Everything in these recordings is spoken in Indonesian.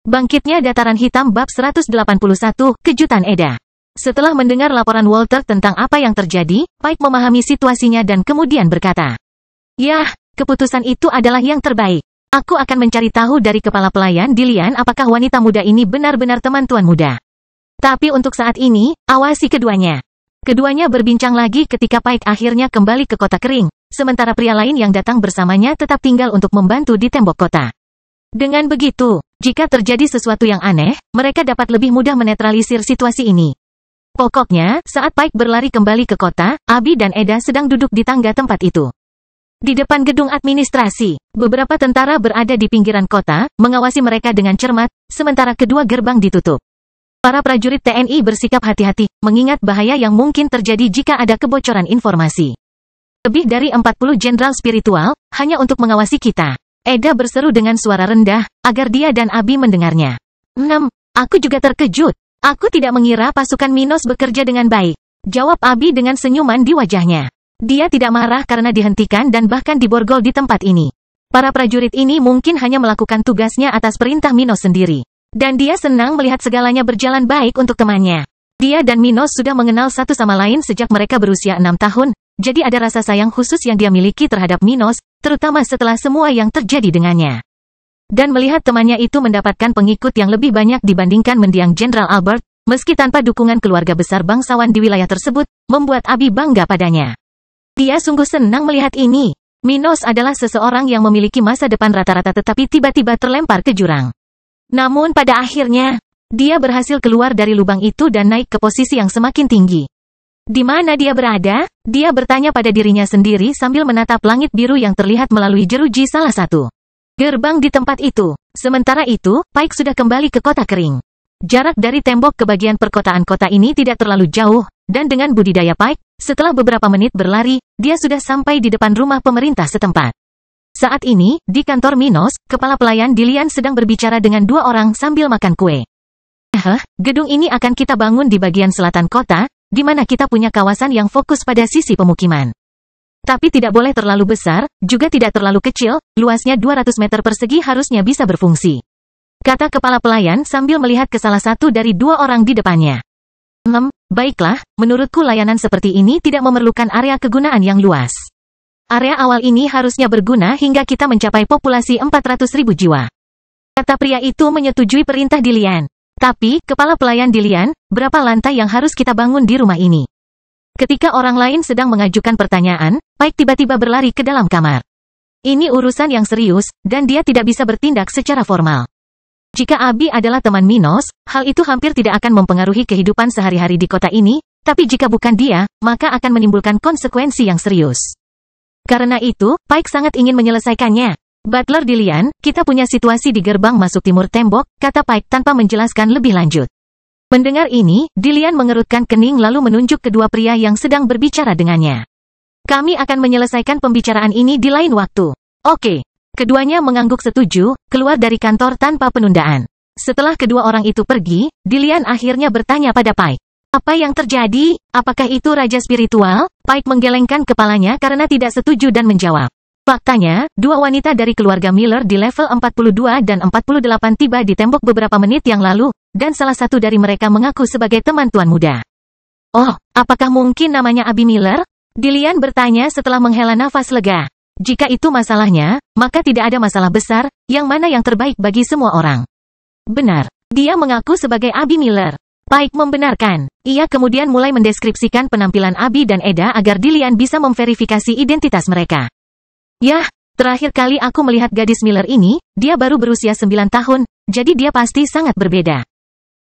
Bangkitnya Dataran Hitam bab 181, Kejutan Eda. Setelah mendengar laporan Walter tentang apa yang terjadi, Pike memahami situasinya dan kemudian berkata, "Yah, keputusan itu adalah yang terbaik. Aku akan mencari tahu dari kepala pelayan Dillian apakah wanita muda ini benar-benar teman tuan muda. Tapi untuk saat ini, awasi keduanya." Keduanya berbincang lagi ketika Pike akhirnya kembali ke kota kering, sementara pria lain yang datang bersamanya tetap tinggal untuk membantu di tembok kota. Dengan begitu, jika terjadi sesuatu yang aneh, mereka dapat lebih mudah menetralisir situasi ini. Pokoknya, saat Pike berlari kembali ke kota, Abby dan Eda sedang duduk di tangga tempat itu. Di depan gedung administrasi, beberapa tentara berada di pinggiran kota, mengawasi mereka dengan cermat, sementara kedua gerbang ditutup. Para prajurit TNI bersikap hati-hati, mengingat bahaya yang mungkin terjadi jika ada kebocoran informasi. Lebih dari 40 jenderal spiritual, hanya untuk mengawasi kita. Eda berseru dengan suara rendah, agar dia dan Abby mendengarnya. Aku juga terkejut. Aku tidak mengira pasukan Minos bekerja dengan baik. Jawab Abby dengan senyuman di wajahnya. Dia tidak marah karena dihentikan dan bahkan diborgol di tempat ini. Para prajurit ini mungkin hanya melakukan tugasnya atas perintah Minos sendiri. Dan dia senang melihat segalanya berjalan baik untuk temannya. Dia dan Minos sudah mengenal satu sama lain sejak mereka berusia 6 tahun, jadi ada rasa sayang khusus yang dia miliki terhadap Minos, terutama setelah semua yang terjadi dengannya. Dan melihat temannya itu mendapatkan pengikut yang lebih banyak dibandingkan mendiang Jenderal Albert, meski tanpa dukungan keluarga besar bangsawan di wilayah tersebut, membuat Abby bangga padanya. Dia sungguh senang melihat ini. Minos adalah seseorang yang memiliki masa depan rata-rata tetapi tiba-tiba terlempar ke jurang. Namun pada akhirnya, dia berhasil keluar dari lubang itu dan naik ke posisi yang semakin tinggi. Di mana dia berada? Dia bertanya pada dirinya sendiri sambil menatap langit biru yang terlihat melalui jeruji salah satu gerbang di tempat itu. Sementara itu, Pike sudah kembali ke kota kering. Jarak dari tembok ke bagian perkotaan kota ini tidak terlalu jauh, dan dengan budidaya Pike, setelah beberapa menit berlari, dia sudah sampai di depan rumah pemerintah setempat. Saat ini, di kantor Minos, kepala pelayan Dillian sedang berbicara dengan dua orang sambil makan kue. Gedung ini akan kita bangun di bagian selatan kota, di mana kita punya kawasan yang fokus pada sisi pemukiman. Tapi tidak boleh terlalu besar, juga tidak terlalu kecil, luasnya 200 meter persegi harusnya bisa berfungsi. Kata kepala pelayan sambil melihat ke salah satu dari dua orang di depannya. Baiklah, menurutku layanan seperti ini tidak memerlukan area kegunaan yang luas. Area awal ini harusnya berguna hingga kita mencapai populasi 400.000 jiwa. Kata pria itu menyetujui perintah Dillian. Tapi, kepala pelayan Dillian, berapa lantai yang harus kita bangun di rumah ini? Ketika orang lain sedang mengajukan pertanyaan, Pike tiba-tiba berlari ke dalam kamar. Ini urusan yang serius, dan dia tidak bisa bertindak secara formal. Jika Abby adalah teman Minos, hal itu hampir tidak akan mempengaruhi kehidupan sehari-hari di kota ini, tapi jika bukan dia, maka akan menimbulkan konsekuensi yang serius. Karena itu, Pike sangat ingin menyelesaikannya. Butler Dillian, kita punya situasi di gerbang masuk timur tembok, kata Pike tanpa menjelaskan lebih lanjut. Mendengar ini, Dillian mengerutkan kening lalu menunjuk kedua pria yang sedang berbicara dengannya. Kami akan menyelesaikan pembicaraan ini di lain waktu. Oke. Keduanya mengangguk setuju, keluar dari kantor tanpa penundaan. Setelah kedua orang itu pergi, Dillian akhirnya bertanya pada Pike. Apa yang terjadi? Apakah itu raja spiritual? Pike menggelengkan kepalanya karena tidak setuju dan menjawab. Faktanya, dua wanita dari keluarga Miller di level 42 dan 48 tiba di tembok beberapa menit yang lalu, dan salah satu dari mereka mengaku sebagai teman tuan muda. Oh, apakah mungkin namanya Abby Miller? Dillian bertanya setelah menghela nafas lega. Jika itu masalahnya, maka tidak ada masalah besar, yang mana yang terbaik bagi semua orang. Benar, dia mengaku sebagai Abby Miller. Pike membenarkan. Ia kemudian mulai mendeskripsikan penampilan Abby dan Eda agar Dillian bisa memverifikasi identitas mereka. Yah, terakhir kali aku melihat gadis Miller ini, dia baru berusia 9 tahun, jadi dia pasti sangat berbeda.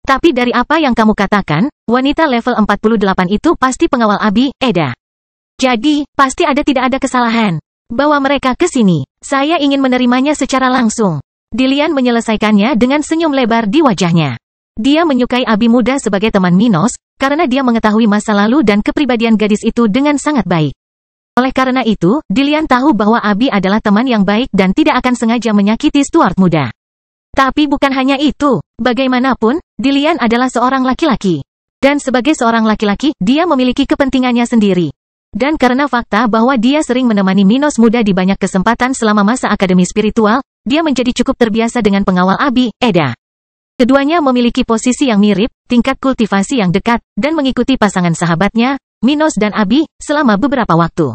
Tapi dari apa yang kamu katakan, wanita level 48 itu pasti pengawal Abby, Eda. Jadi, pasti tidak ada kesalahan. Bawa mereka ke sini. Saya ingin menerimanya secara langsung. Dillian menyelesaikannya dengan senyum lebar di wajahnya. Dia menyukai Abby muda sebagai teman Minos, karena dia mengetahui masa lalu dan kepribadian gadis itu dengan sangat baik. Oleh karena itu, Dillian tahu bahwa Abby adalah teman yang baik dan tidak akan sengaja menyakiti Stuart muda. Tapi bukan hanya itu, bagaimanapun, Dillian adalah seorang laki-laki. Dan sebagai seorang laki-laki, dia memiliki kepentingannya sendiri. Dan karena fakta bahwa dia sering menemani Minos muda di banyak kesempatan selama masa akademi spiritual, dia menjadi cukup terbiasa dengan pengawal Abby, Eda. Keduanya memiliki posisi yang mirip, tingkat kultivasi yang dekat, dan mengikuti pasangan sahabatnya, Minos dan Abi, selama beberapa waktu.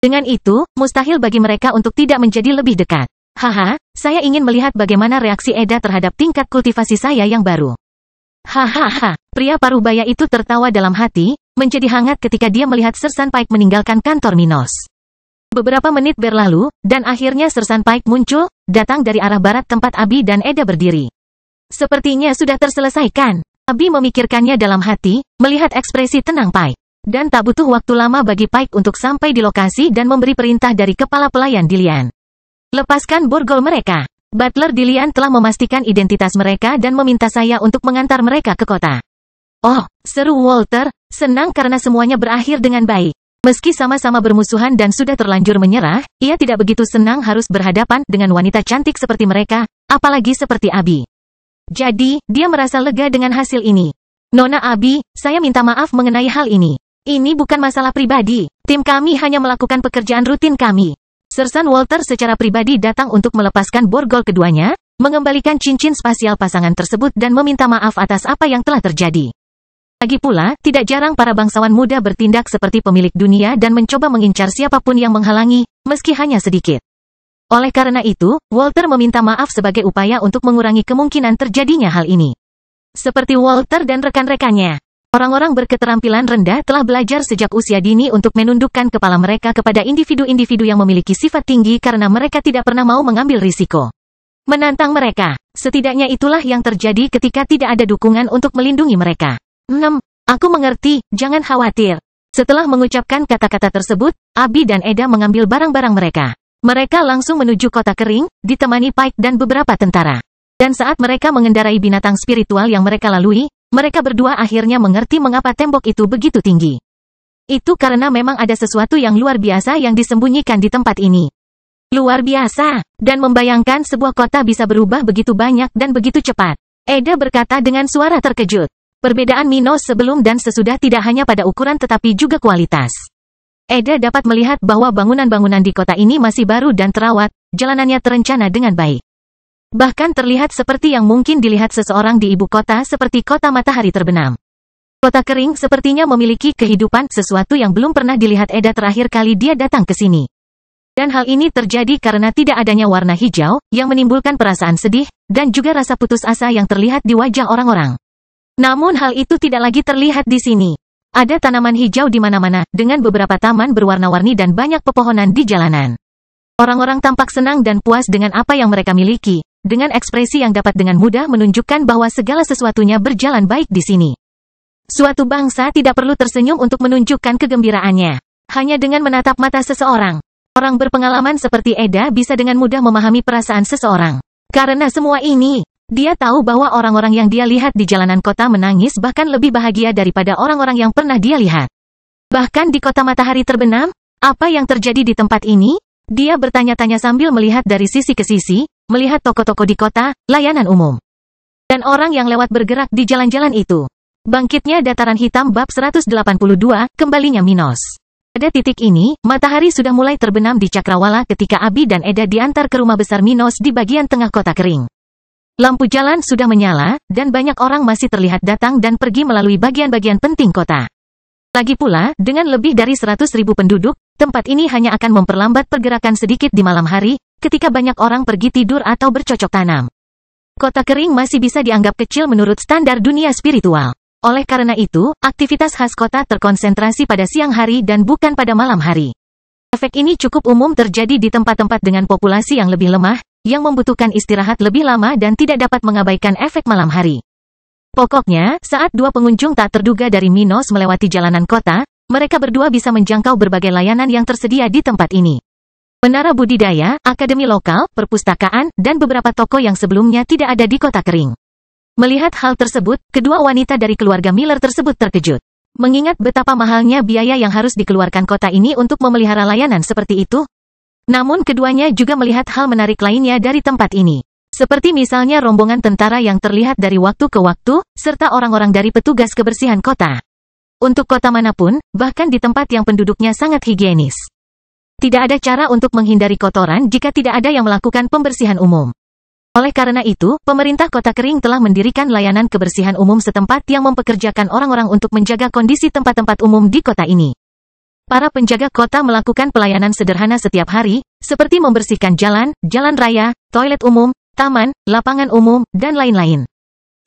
Dengan itu, mustahil bagi mereka untuk tidak menjadi lebih dekat. Haha, saya ingin melihat bagaimana reaksi Eda terhadap tingkat kultivasi saya yang baru. Hahaha, pria parubaya itu tertawa dalam hati, menjadi hangat ketika dia melihat Sersan Pike meninggalkan kantor Minos. Beberapa menit berlalu, dan akhirnya Sersan Pike muncul, datang dari arah barat tempat Abi dan Eda berdiri. Sepertinya sudah terselesaikan. Abi memikirkannya dalam hati, melihat ekspresi tenang Pike. Dan tak butuh waktu lama bagi Pike untuk sampai di lokasi dan memberi perintah dari kepala pelayan Dilian. Lepaskan borgol mereka. Butler Dilian telah memastikan identitas mereka dan meminta saya untuk mengantar mereka ke kota. Oh, seru Walter, senang karena semuanya berakhir dengan baik. Meski sama-sama bermusuhan dan sudah terlanjur menyerah, ia tidak begitu senang harus berhadapan dengan wanita cantik seperti mereka, apalagi seperti Abi. Jadi, dia merasa lega dengan hasil ini. Nona Abi, saya minta maaf mengenai hal ini. Ini bukan masalah pribadi. Tim kami hanya melakukan pekerjaan rutin kami. Sersan Walter secara pribadi datang untuk melepaskan borgol keduanya, mengembalikan cincin spasial pasangan tersebut dan meminta maaf atas apa yang telah terjadi. Lagi pula, tidak jarang para bangsawan muda bertindak seperti pemilik dunia dan mencoba mengincar siapapun yang menghalangi, meski hanya sedikit. Oleh karena itu, Walter meminta maaf sebagai upaya untuk mengurangi kemungkinan terjadinya hal ini. Seperti Walter dan rekan-rekannya, orang-orang berketerampilan rendah telah belajar sejak usia dini untuk menundukkan kepala mereka kepada individu-individu yang memiliki sifat tinggi karena mereka tidak pernah mau mengambil risiko. Menantang mereka, setidaknya itulah yang terjadi ketika tidak ada dukungan untuk melindungi mereka. Aku mengerti, jangan khawatir. Setelah mengucapkan kata-kata tersebut, Abi dan Eda mengambil barang-barang mereka. Mereka langsung menuju kota kering, ditemani Pike dan beberapa tentara. Dan saat mereka mengendarai binatang spiritual yang mereka lalui, mereka berdua akhirnya mengerti mengapa tembok itu begitu tinggi. Itu karena memang ada sesuatu yang luar biasa yang disembunyikan di tempat ini. Luar biasa, dan membayangkan sebuah kota bisa berubah begitu banyak dan begitu cepat. Eda berkata dengan suara terkejut. Perbedaan Minos sebelum dan sesudah tidak hanya pada ukuran tetapi juga kualitas. Eda dapat melihat bahwa bangunan-bangunan di kota ini masih baru dan terawat, jalanannya terencana dengan baik. Bahkan terlihat seperti yang mungkin dilihat seseorang di ibu kota seperti kota matahari terbenam. Kota kering sepertinya memiliki kehidupan, sesuatu yang belum pernah dilihat Eda terakhir kali dia datang ke sini. Dan hal ini terjadi karena tidak adanya warna hijau, yang menimbulkan perasaan sedih, dan juga rasa putus asa yang terlihat di wajah orang-orang. Namun hal itu tidak lagi terlihat di sini. Ada tanaman hijau di mana-mana, dengan beberapa taman berwarna-warni dan banyak pepohonan di jalanan. Orang-orang tampak senang dan puas dengan apa yang mereka miliki, dengan ekspresi yang dapat dengan mudah menunjukkan bahwa segala sesuatunya berjalan baik di sini. Suatu bangsa tidak perlu tersenyum untuk menunjukkan kegembiraannya. Hanya dengan menatap mata seseorang. Orang berpengalaman seperti Eda bisa dengan mudah memahami perasaan seseorang. Karena semua ini, dia tahu bahwa orang-orang yang dia lihat di jalanan kota menangis bahkan lebih bahagia daripada orang-orang yang pernah dia lihat. Bahkan di kota matahari terbenam, apa yang terjadi di tempat ini? Dia bertanya-tanya sambil melihat dari sisi ke sisi, melihat toko-toko di kota, layanan umum. Dan orang yang lewat bergerak di jalan-jalan itu. Bangkitnya dataran hitam bab 182, kembalinya Minos. Pada titik ini, matahari sudah mulai terbenam di Cakrawala ketika Abi dan Eda diantar ke rumah besar Minos di bagian tengah kota kering. Lampu jalan sudah menyala, dan banyak orang masih terlihat datang dan pergi melalui bagian-bagian penting kota. Lagi pula, dengan lebih dari 100.000 penduduk, tempat ini hanya akan memperlambat pergerakan sedikit di malam hari, ketika banyak orang pergi tidur atau bercocok tanam. Kota kering masih bisa dianggap kecil menurut standar dunia spiritual. Oleh karena itu, aktivitas khas kota terkonsentrasi pada siang hari dan bukan pada malam hari. Efek ini cukup umum terjadi di tempat-tempat dengan populasi yang lebih lemah, yang membutuhkan istirahat lebih lama dan tidak dapat mengabaikan efek malam hari. Pokoknya, saat dua pengunjung tak terduga dari Minos melewati jalanan kota, mereka berdua bisa menjangkau berbagai layanan yang tersedia di tempat ini. Menara budidaya, akademi lokal, perpustakaan, dan beberapa toko yang sebelumnya tidak ada di kota kering. Melihat hal tersebut, kedua wanita dari keluarga Miller tersebut terkejut. Mengingat betapa mahalnya biaya yang harus dikeluarkan kota ini untuk memelihara layanan seperti itu, namun keduanya juga melihat hal menarik lainnya dari tempat ini. Seperti misalnya rombongan tentara yang terlihat dari waktu ke waktu, serta orang-orang dari petugas kebersihan kota. Untuk kota manapun, bahkan di tempat yang penduduknya sangat higienis. Tidak ada cara untuk menghindari kotoran jika tidak ada yang melakukan pembersihan umum. Oleh karena itu, pemerintah Kota Kering telah mendirikan layanan kebersihan umum setempat yang mempekerjakan orang-orang untuk menjaga kondisi tempat-tempat umum di kota ini. Para penjaga kota melakukan pelayanan sederhana setiap hari, seperti membersihkan jalan, jalan raya, toilet umum, taman, lapangan umum, dan lain-lain.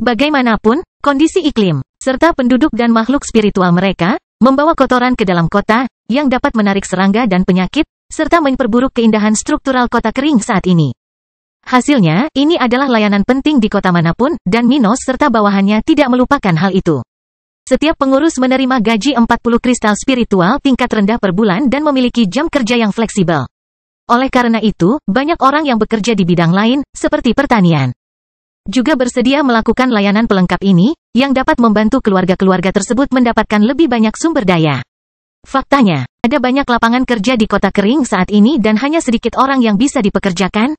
Bagaimanapun, kondisi iklim, serta penduduk dan makhluk spiritual mereka, membawa kotoran ke dalam kota, yang dapat menarik serangga dan penyakit, serta memperburuk keindahan struktural Kota Kering saat ini. Hasilnya, ini adalah layanan penting di kota manapun, dan Minos serta bawahannya tidak melupakan hal itu. Setiap pengurus menerima gaji 40 kristal spiritual tingkat rendah per bulan dan memiliki jam kerja yang fleksibel. Oleh karena itu, banyak orang yang bekerja di bidang lain, seperti pertanian, juga bersedia melakukan layanan pelengkap ini, yang dapat membantu keluarga-keluarga tersebut mendapatkan lebih banyak sumber daya. Faktanya, ada banyak lapangan kerja di Kota Kering saat ini dan hanya sedikit orang yang bisa dipekerjakan.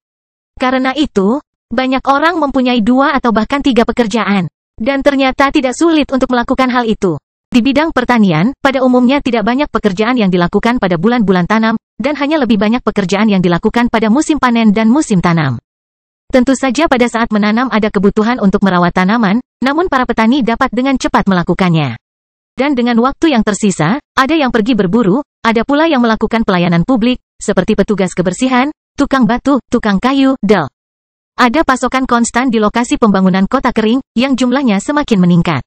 Karena itu, banyak orang mempunyai 2 atau bahkan 3 pekerjaan. Dan ternyata tidak sulit untuk melakukan hal itu. Di bidang pertanian, pada umumnya tidak banyak pekerjaan yang dilakukan pada bulan-bulan tanam, dan hanya lebih banyak pekerjaan yang dilakukan pada musim panen dan musim tanam. Tentu saja pada saat menanam ada kebutuhan untuk merawat tanaman, namun para petani dapat dengan cepat melakukannya. Dan dengan waktu yang tersisa, ada yang pergi berburu, ada pula yang melakukan pelayanan publik, seperti petugas kebersihan, tukang batu, tukang kayu, del. Ada pasokan konstan di lokasi pembangunan Kota Kering, yang jumlahnya semakin meningkat.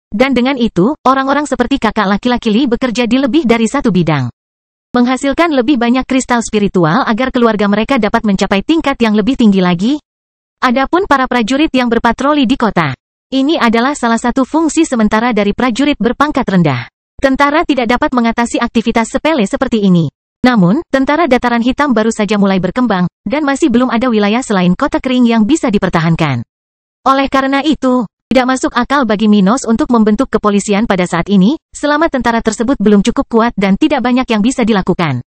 Dan dengan itu, orang-orang seperti kakak laki-laki Li bekerja di lebih dari satu bidang. Menghasilkan lebih banyak kristal spiritual agar keluarga mereka dapat mencapai tingkat yang lebih tinggi lagi. Adapun para prajurit yang berpatroli di kota. Ini adalah salah satu fungsi sementara dari prajurit berpangkat rendah. Tentara tidak dapat mengatasi aktivitas sepele seperti ini. Namun, tentara dataran hitam baru saja mulai berkembang, dan masih belum ada wilayah selain Kota Kering yang bisa dipertahankan. Oleh karena itu, tidak masuk akal bagi Minos untuk membentuk kepolisian pada saat ini, selama tentara tersebut belum cukup kuat dan tidak banyak yang bisa dilakukan.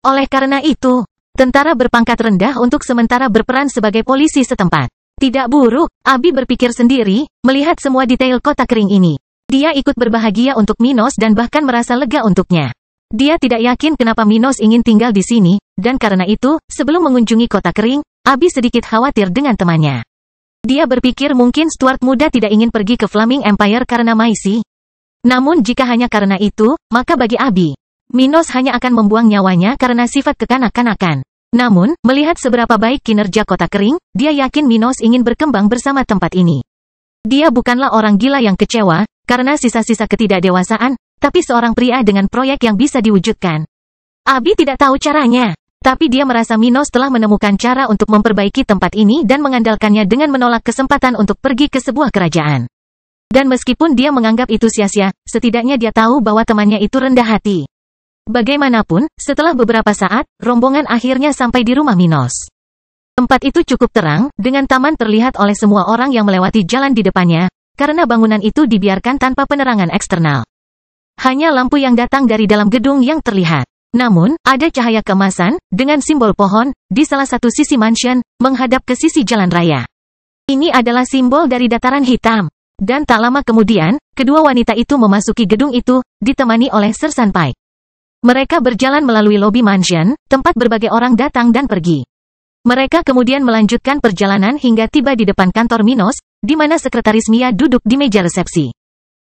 Oleh karena itu, tentara berpangkat rendah untuk sementara berperan sebagai polisi setempat. Tidak buruk, Abi berpikir sendiri, melihat semua detail Kota Kering ini. Dia ikut berbahagia untuk Minos dan bahkan merasa lega untuknya. Dia tidak yakin kenapa Minos ingin tinggal di sini, dan karena itu, sebelum mengunjungi Kota Kering, Abi sedikit khawatir dengan temannya. Dia berpikir mungkin Stuart muda tidak ingin pergi ke Flaming Empire karena Maisie. Namun jika hanya karena itu, maka bagi Abi, Minos hanya akan membuang nyawanya karena sifat kekanak-kanakan. Namun, melihat seberapa baik kinerja Kota Kering, dia yakin Minos ingin berkembang bersama tempat ini. Dia bukanlah orang gila yang kecewa, karena sisa-sisa ketidakdewasaan, tapi seorang pria dengan proyek yang bisa diwujudkan. Abi tidak tahu caranya, tapi dia merasa Minos telah menemukan cara untuk memperbaiki tempat ini dan mengandalkannya dengan menolak kesempatan untuk pergi ke sebuah kerajaan. Dan meskipun dia menganggap itu sia-sia, setidaknya dia tahu bahwa temannya itu rendah hati. Bagaimanapun, setelah beberapa saat, rombongan akhirnya sampai di rumah Minos. Tempat itu cukup terang, dengan taman terlihat oleh semua orang yang melewati jalan di depannya, karena bangunan itu dibiarkan tanpa penerangan eksternal. Hanya lampu yang datang dari dalam gedung yang terlihat. Namun, ada cahaya keemasan, dengan simbol pohon, di salah satu sisi mansion, menghadap ke sisi jalan raya. Ini adalah simbol dari dataran hitam. Dan tak lama kemudian, kedua wanita itu memasuki gedung itu, ditemani oleh Sir Sunpike. Mereka berjalan melalui lobi mansion, tempat berbagai orang datang dan pergi. Mereka kemudian melanjutkan perjalanan hingga tiba di depan kantor Minos, di mana sekretaris Mia duduk di meja resepsi.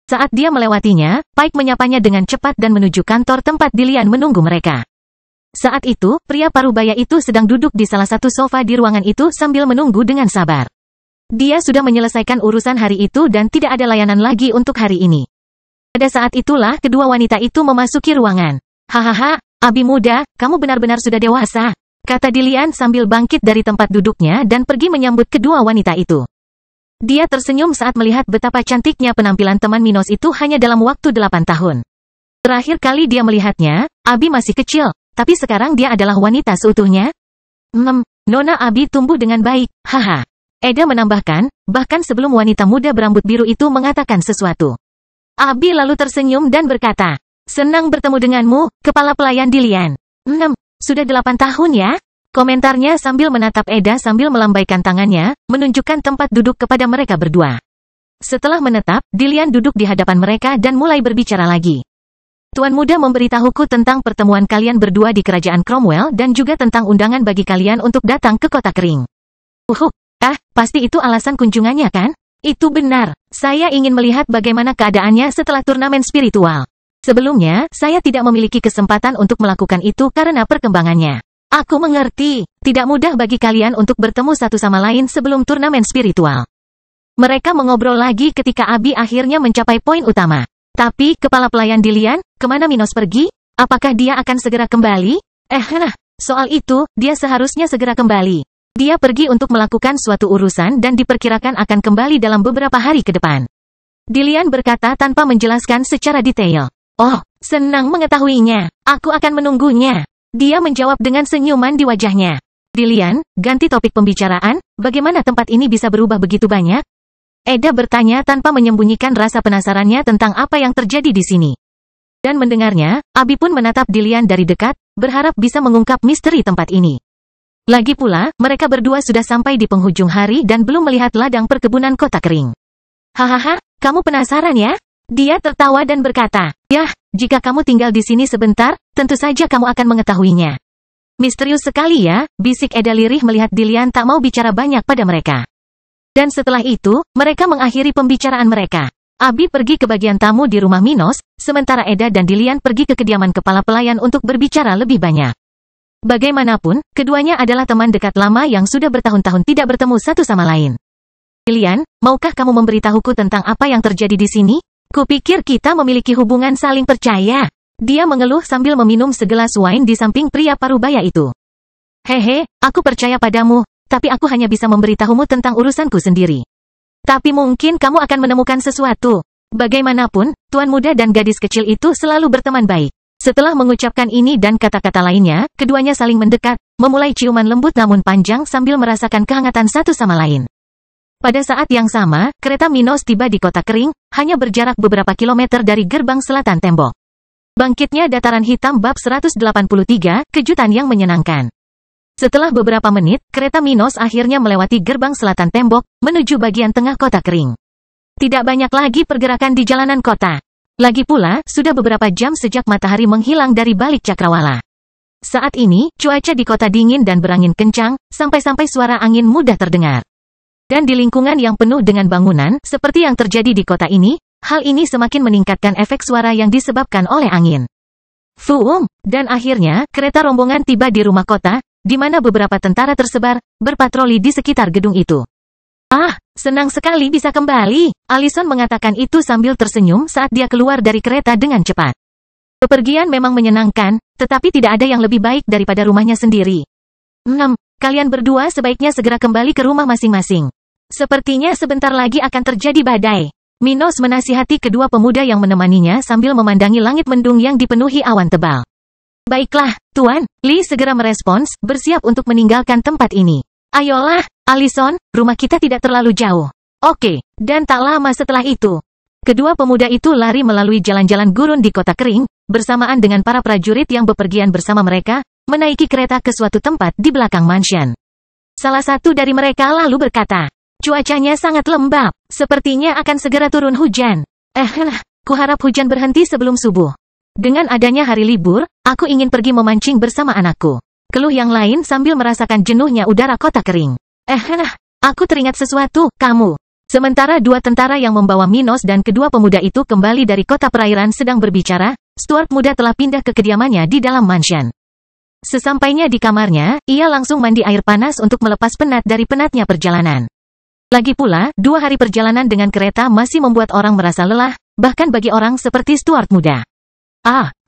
Saat dia melewatinya, Pike menyapanya dengan cepat dan menuju kantor tempat Dillian menunggu mereka. Saat itu, pria parubaya itu sedang duduk di salah satu sofa di ruangan itu sambil menunggu dengan sabar. Dia sudah menyelesaikan urusan hari itu dan tidak ada layanan lagi untuk hari ini. Pada saat itulah kedua wanita itu memasuki ruangan. Hahaha, Abi muda, kamu benar-benar sudah dewasa, kata Dillian sambil bangkit dari tempat duduknya dan pergi menyambut kedua wanita itu. Dia tersenyum saat melihat betapa cantiknya penampilan teman Minos itu hanya dalam waktu 8 tahun. Terakhir kali dia melihatnya, Abi masih kecil, tapi sekarang dia adalah wanita seutuhnya. Nona Abi tumbuh dengan baik, haha. Eda menambahkan, bahkan sebelum wanita muda berambut biru itu mengatakan sesuatu. Abi lalu tersenyum dan berkata, senang bertemu denganmu, kepala pelayan Dillian. Sudah 8 tahun ya? Komentarnya sambil menatap Eda sambil melambaikan tangannya, menunjukkan tempat duduk kepada mereka berdua. Setelah menetap, Dillian duduk di hadapan mereka dan mulai berbicara lagi. Tuan muda memberitahuku tentang pertemuan kalian berdua di kerajaan Cromwell dan juga tentang undangan bagi kalian untuk datang ke Kota Kering. Pasti itu alasan kunjungannya kan? Itu benar. Saya ingin melihat bagaimana keadaannya setelah turnamen spiritual. Sebelumnya, saya tidak memiliki kesempatan untuk melakukan itu karena perkembangannya. Aku mengerti, tidak mudah bagi kalian untuk bertemu satu sama lain sebelum turnamen spiritual. Mereka mengobrol lagi ketika Abi akhirnya mencapai poin utama. Tapi, kepala pelayan Dilian, kemana Minos pergi? Apakah dia akan segera kembali? Soal itu, dia seharusnya segera kembali. Dia pergi untuk melakukan suatu urusan dan diperkirakan akan kembali dalam beberapa hari ke depan. Dilian berkata tanpa menjelaskan secara detail. Oh, senang mengetahuinya. Aku akan menunggunya. Dia menjawab dengan senyuman di wajahnya. Dilian, ganti topik pembicaraan, bagaimana tempat ini bisa berubah begitu banyak? Eda bertanya tanpa menyembunyikan rasa penasarannya tentang apa yang terjadi di sini. Dan mendengarnya, Abi pun menatap Dilian dari dekat, berharap bisa mengungkap misteri tempat ini. Lagi pula, mereka berdua sudah sampai di penghujung hari dan belum melihat ladang perkebunan kota kering. Hahaha, kamu penasaran ya? Dia tertawa dan berkata, "Yah, jika kamu tinggal di sini sebentar, tentu saja kamu akan mengetahuinya." Misterius sekali ya, bisik Eda lirih melihat Dilian tak mau bicara banyak pada mereka. Dan setelah itu, mereka mengakhiri pembicaraan mereka. Abi pergi ke bagian tamu di rumah Minos, sementara Eda dan Dilian pergi ke kediaman kepala pelayan untuk berbicara lebih banyak. Bagaimanapun, keduanya adalah teman dekat lama yang sudah bertahun-tahun tidak bertemu satu sama lain. Dilian, maukah kamu memberitahuku tentang apa yang terjadi di sini? Kupikir kita memiliki hubungan saling percaya. Dia mengeluh sambil meminum segelas wine di samping pria parubaya itu. Hehe, aku percaya padamu, tapi aku hanya bisa memberitahumu tentang urusanku sendiri. Tapi mungkin kamu akan menemukan sesuatu. Bagaimanapun, tuan muda dan gadis kecil itu selalu berteman baik. Setelah mengucapkan ini dan kata-kata lainnya, keduanya saling mendekat, memulai ciuman lembut namun panjang sambil merasakan kehangatan satu sama lain. Pada saat yang sama, kereta Minos tiba di kota kering, hanya berjarak beberapa kilometer dari gerbang selatan tembok. Bangkitnya dataran hitam bab 183, kejutan yang menyenangkan. Setelah beberapa menit, kereta Minos akhirnya melewati gerbang selatan tembok, menuju bagian tengah kota kering. Tidak banyak lagi pergerakan di jalanan kota. Lagi pula, sudah beberapa jam sejak matahari menghilang dari balik cakrawala. Saat ini, cuaca di kota dingin dan berangin kencang, sampai-sampai suara angin mudah terdengar. Dan di lingkungan yang penuh dengan bangunan, seperti yang terjadi di kota ini, hal ini semakin meningkatkan efek suara yang disebabkan oleh angin. Dan akhirnya, kereta rombongan tiba di rumah kota, di mana beberapa tentara tersebar, berpatroli di sekitar gedung itu. Senang sekali bisa kembali. Allison mengatakan itu sambil tersenyum saat dia keluar dari kereta dengan cepat. Bepergian memang menyenangkan, tetapi tidak ada yang lebih baik daripada rumahnya sendiri. Kalian berdua sebaiknya segera kembali ke rumah masing-masing. Sepertinya sebentar lagi akan terjadi badai. Minos menasihati kedua pemuda yang menemaninya sambil memandangi langit mendung yang dipenuhi awan tebal. Baiklah, Tuan, Lee segera merespons, bersiap untuk meninggalkan tempat ini. Ayolah, Allison, rumah kita tidak terlalu jauh. Oke, dan tak lama setelah itu, kedua pemuda itu lari melalui jalan-jalan gurun di kota kering, bersamaan dengan para prajurit yang bepergian bersama mereka, menaiki kereta ke suatu tempat di belakang mansion. Salah satu dari mereka lalu berkata, "Cuacanya sangat lembab, sepertinya akan segera turun hujan. Kuharap hujan berhenti sebelum subuh. Dengan adanya hari libur, aku ingin pergi memancing bersama anakku." Keluh yang lain sambil merasakan jenuhnya udara kota kering. Aku teringat sesuatu, kamu. Sementara dua tentara yang membawa Minos dan kedua pemuda itu kembali dari kota perairan sedang berbicara, Stuart muda telah pindah ke kediamannya di dalam mansion. Sesampainya di kamarnya, ia langsung mandi air panas untuk melepas penat dari penatnya perjalanan. Lagi pula, 2 hari perjalanan dengan kereta masih membuat orang merasa lelah, bahkan bagi orang seperti Stuart muda.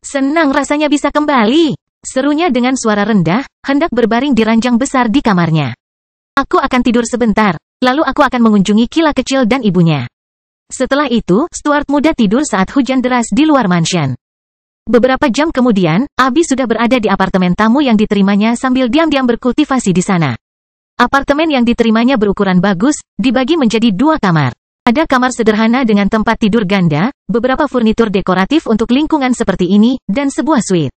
Senang rasanya bisa kembali, serunya dengan suara rendah, hendak berbaring di ranjang besar di kamarnya. Aku akan tidur sebentar, lalu aku akan mengunjungi Kila kecil dan ibunya. Setelah itu, Stuart muda tidur saat hujan deras di luar mansion. Beberapa jam kemudian, Abi sudah berada di apartemen tamu yang diterimanya sambil diam-diam berkultivasi di sana. Apartemen yang diterimanya berukuran bagus, dibagi menjadi 2 kamar. Ada kamar sederhana dengan tempat tidur ganda, beberapa furnitur dekoratif untuk lingkungan seperti ini, dan sebuah suite.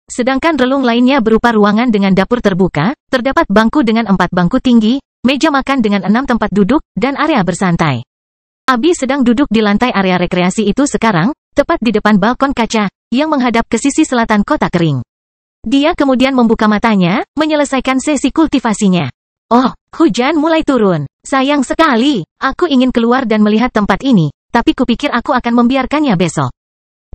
Sedangkan relung lainnya berupa ruangan dengan dapur terbuka, terdapat bangku dengan 4 bangku tinggi, meja makan dengan 6 tempat duduk, dan area bersantai. Abi sedang duduk di lantai area rekreasi itu sekarang, tepat di depan balkon kaca, yang menghadap ke sisi selatan kota kering. Dia kemudian membuka matanya, menyelesaikan sesi kultivasinya. Hujan mulai turun. Sayang sekali, aku ingin keluar dan melihat tempat ini, tapi kupikir aku akan membiarkannya besok.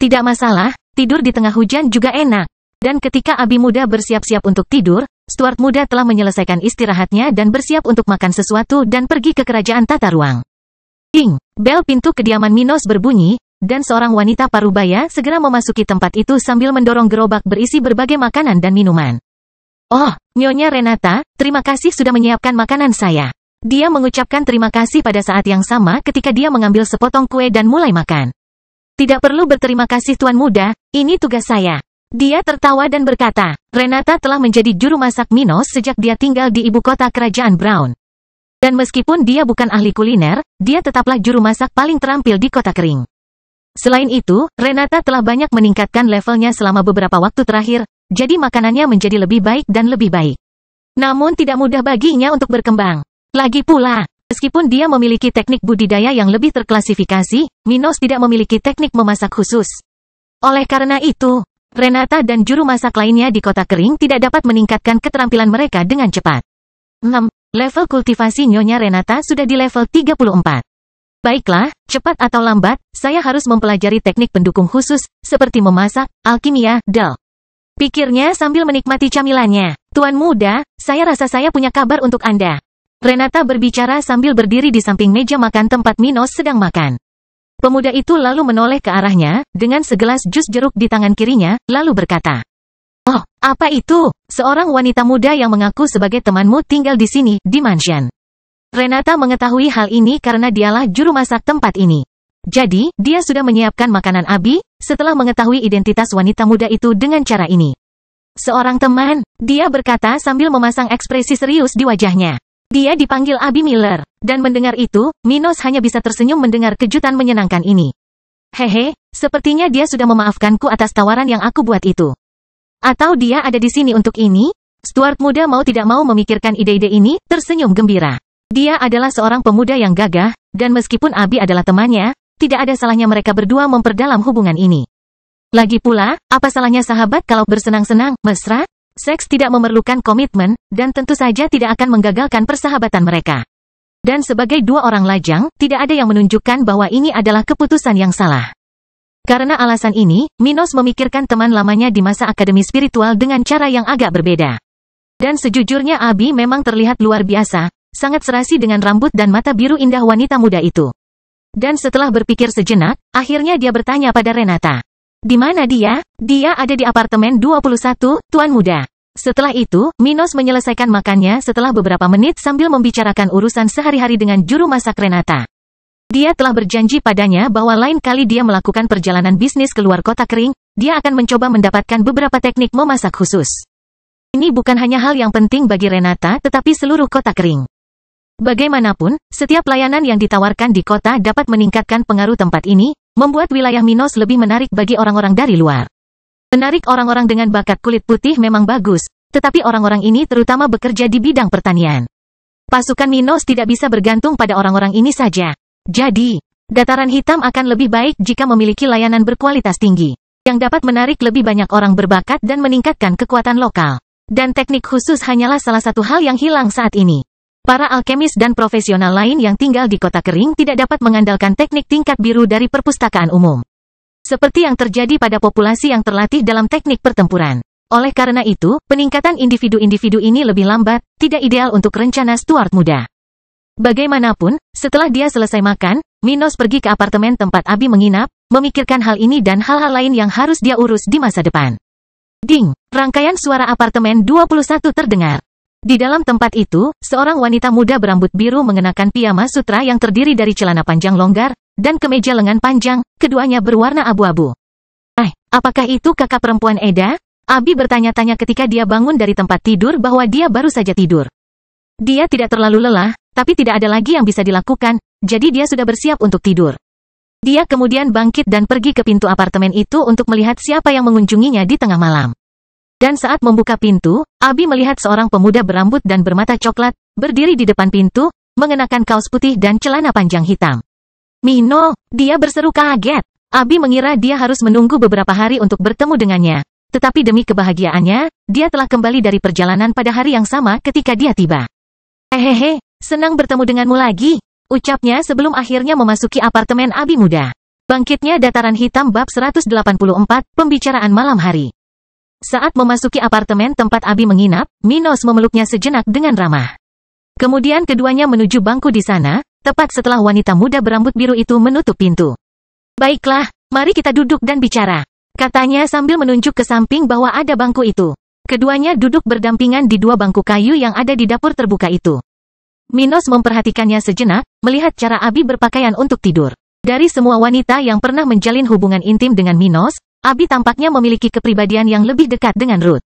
Tidak masalah, tidur di tengah hujan juga enak. Dan ketika Abi muda bersiap-siap untuk tidur, Stuart muda telah menyelesaikan istirahatnya dan bersiap untuk makan sesuatu dan pergi ke kerajaan tata ruang. Ding! Bel pintu kediaman Minos berbunyi, dan seorang wanita parubaya segera memasuki tempat itu sambil mendorong gerobak berisi berbagai makanan dan minuman. Oh, Nyonya Renata, terima kasih sudah menyiapkan makanan saya. Dia mengucapkan terima kasih pada saat yang sama ketika dia mengambil sepotong kue dan mulai makan. Tidak perlu berterima kasih Tuan Muda, ini tugas saya. Dia tertawa dan berkata, Renata telah menjadi juru masak Minos sejak dia tinggal di ibu kota kerajaan Brown. Dan meskipun dia bukan ahli kuliner, dia tetaplah juru masak paling terampil di kota kering. Selain itu, Renata telah banyak meningkatkan levelnya selama beberapa waktu terakhir, jadi makanannya menjadi lebih baik dan lebih baik. Namun tidak mudah baginya untuk berkembang. Lagi pula, meskipun dia memiliki teknik budidaya yang lebih terklasifikasi, Minos tidak memiliki teknik memasak khusus. Oleh karena itu, Renata dan juru masak lainnya di kota kering tidak dapat meningkatkan keterampilan mereka dengan cepat. 6. Level kultivasi Nyonya Renata sudah di level 34. Baiklah, cepat atau lambat, saya harus mempelajari teknik pendukung khusus, seperti memasak, alkimia, pikirnya sambil menikmati camilannya. Tuan Muda, saya rasa saya punya kabar untuk Anda. Renata berbicara sambil berdiri di samping meja makan tempat Minos sedang makan. Pemuda itu lalu menoleh ke arahnya, dengan segelas jus jeruk di tangan kirinya, lalu berkata, Oh, apa itu? Seorang wanita muda yang mengaku sebagai temanmu tinggal di sini, di mansion. Renata mengetahui hal ini karena dialah juru masak tempat ini. Jadi, dia sudah menyiapkan makanan Abi, setelah mengetahui identitas wanita muda itu dengan cara ini. Seorang teman, dia berkata sambil memasang ekspresi serius di wajahnya. Dia dipanggil Abi Miller, dan mendengar itu, Minos hanya bisa tersenyum mendengar kejutan menyenangkan ini. Hehe, sepertinya dia sudah memaafkanku atas tawaran yang aku buat itu. Atau dia ada di sini untuk ini? Stuart muda mau tidak mau memikirkan ide-ide ini, tersenyum gembira. Dia adalah seorang pemuda yang gagah, dan meskipun Abi adalah temannya, tidak ada salahnya mereka berdua memperdalam hubungan ini. Lagi pula, apa salahnya sahabat kalau bersenang-senang, mesra? Seks tidak memerlukan komitmen, dan tentu saja tidak akan menggagalkan persahabatan mereka. Dan sebagai dua orang lajang, tidak ada yang menunjukkan bahwa ini adalah keputusan yang salah. Karena alasan ini, Minos memikirkan teman lamanya di masa akademi spiritual dengan cara yang agak berbeda. Dan sejujurnya Abi memang terlihat luar biasa, sangat serasi dengan rambut dan mata biru indah wanita muda itu. Dan setelah berpikir sejenak, akhirnya dia bertanya pada Renata. Di mana dia? Dia ada di apartemen 21, Tuan Muda. Setelah itu, Minos menyelesaikan makannya setelah beberapa menit sambil membicarakan urusan sehari-hari dengan juru masak Renata. Dia telah berjanji padanya bahwa lain kali dia melakukan perjalanan bisnis ke luar kota kering, dia akan mencoba mendapatkan beberapa teknik memasak khusus. Ini bukan hanya hal yang penting bagi Renata tetapi seluruh kota kering. Bagaimanapun, setiap layanan yang ditawarkan di kota dapat meningkatkan pengaruh tempat ini, membuat wilayah Minos lebih menarik bagi orang-orang dari luar. Menarik orang-orang dengan bakat kulit putih memang bagus, tetapi orang-orang ini terutama bekerja di bidang pertanian. Pasukan Minos tidak bisa bergantung pada orang-orang ini saja. Jadi, dataran hitam akan lebih baik jika memiliki layanan berkualitas tinggi, yang dapat menarik lebih banyak orang berbakat dan meningkatkan kekuatan lokal. Dan teknik khusus hanyalah salah satu hal yang hilang saat ini. Para alkemis dan profesional lain yang tinggal di kota kering tidak dapat mengandalkan teknik tingkat biru dari perpustakaan umum. Seperti yang terjadi pada populasi yang terlatih dalam teknik pertempuran. Oleh karena itu, peningkatan individu-individu ini lebih lambat, tidak ideal untuk rencana Stuart muda. Bagaimanapun, setelah dia selesai makan, Minos pergi ke apartemen tempat Abi menginap, memikirkan hal ini dan hal-hal lain yang harus dia urus di masa depan. Ding! Rangkaian suara apartemen 21 terdengar. Di dalam tempat itu, seorang wanita muda berambut biru mengenakan piyama sutra yang terdiri dari celana panjang longgar, dan kemeja lengan panjang, keduanya berwarna abu-abu. Apakah itu kakak perempuan Eda? Abi bertanya-tanya ketika dia bangun dari tempat tidur bahwa dia baru saja tidur. Dia tidak terlalu lelah, tapi tidak ada lagi yang bisa dilakukan, jadi dia sudah bersiap untuk tidur. Dia kemudian bangkit dan pergi ke pintu apartemen itu untuk melihat siapa yang mengunjunginya di tengah malam. Dan saat membuka pintu, Abi melihat seorang pemuda berambut dan bermata coklat, berdiri di depan pintu, mengenakan kaos putih dan celana panjang hitam. Mino, dia berseru kaget. Abi mengira dia harus menunggu beberapa hari untuk bertemu dengannya. Tetapi demi kebahagiaannya, dia telah kembali dari perjalanan pada hari yang sama ketika dia tiba. Hehehe, senang bertemu denganmu lagi, ucapnya sebelum akhirnya memasuki apartemen Abi muda. Bangkitnya Dataran Hitam bab 184, pembicaraan malam hari. Saat memasuki apartemen tempat Abi menginap, Minos memeluknya sejenak dengan ramah. Kemudian keduanya menuju bangku di sana, tepat setelah wanita muda berambut biru itu menutup pintu. Baiklah, mari kita duduk dan bicara, katanya sambil menunjuk ke samping bahwa ada bangku itu. Keduanya duduk berdampingan di dua bangku kayu yang ada di dapur terbuka itu. Minos memperhatikannya sejenak, melihat cara Abi berpakaian untuk tidur. Dari semua wanita yang pernah menjalin hubungan intim dengan Minos, Abi tampaknya memiliki kepribadian yang lebih dekat dengan Ruth.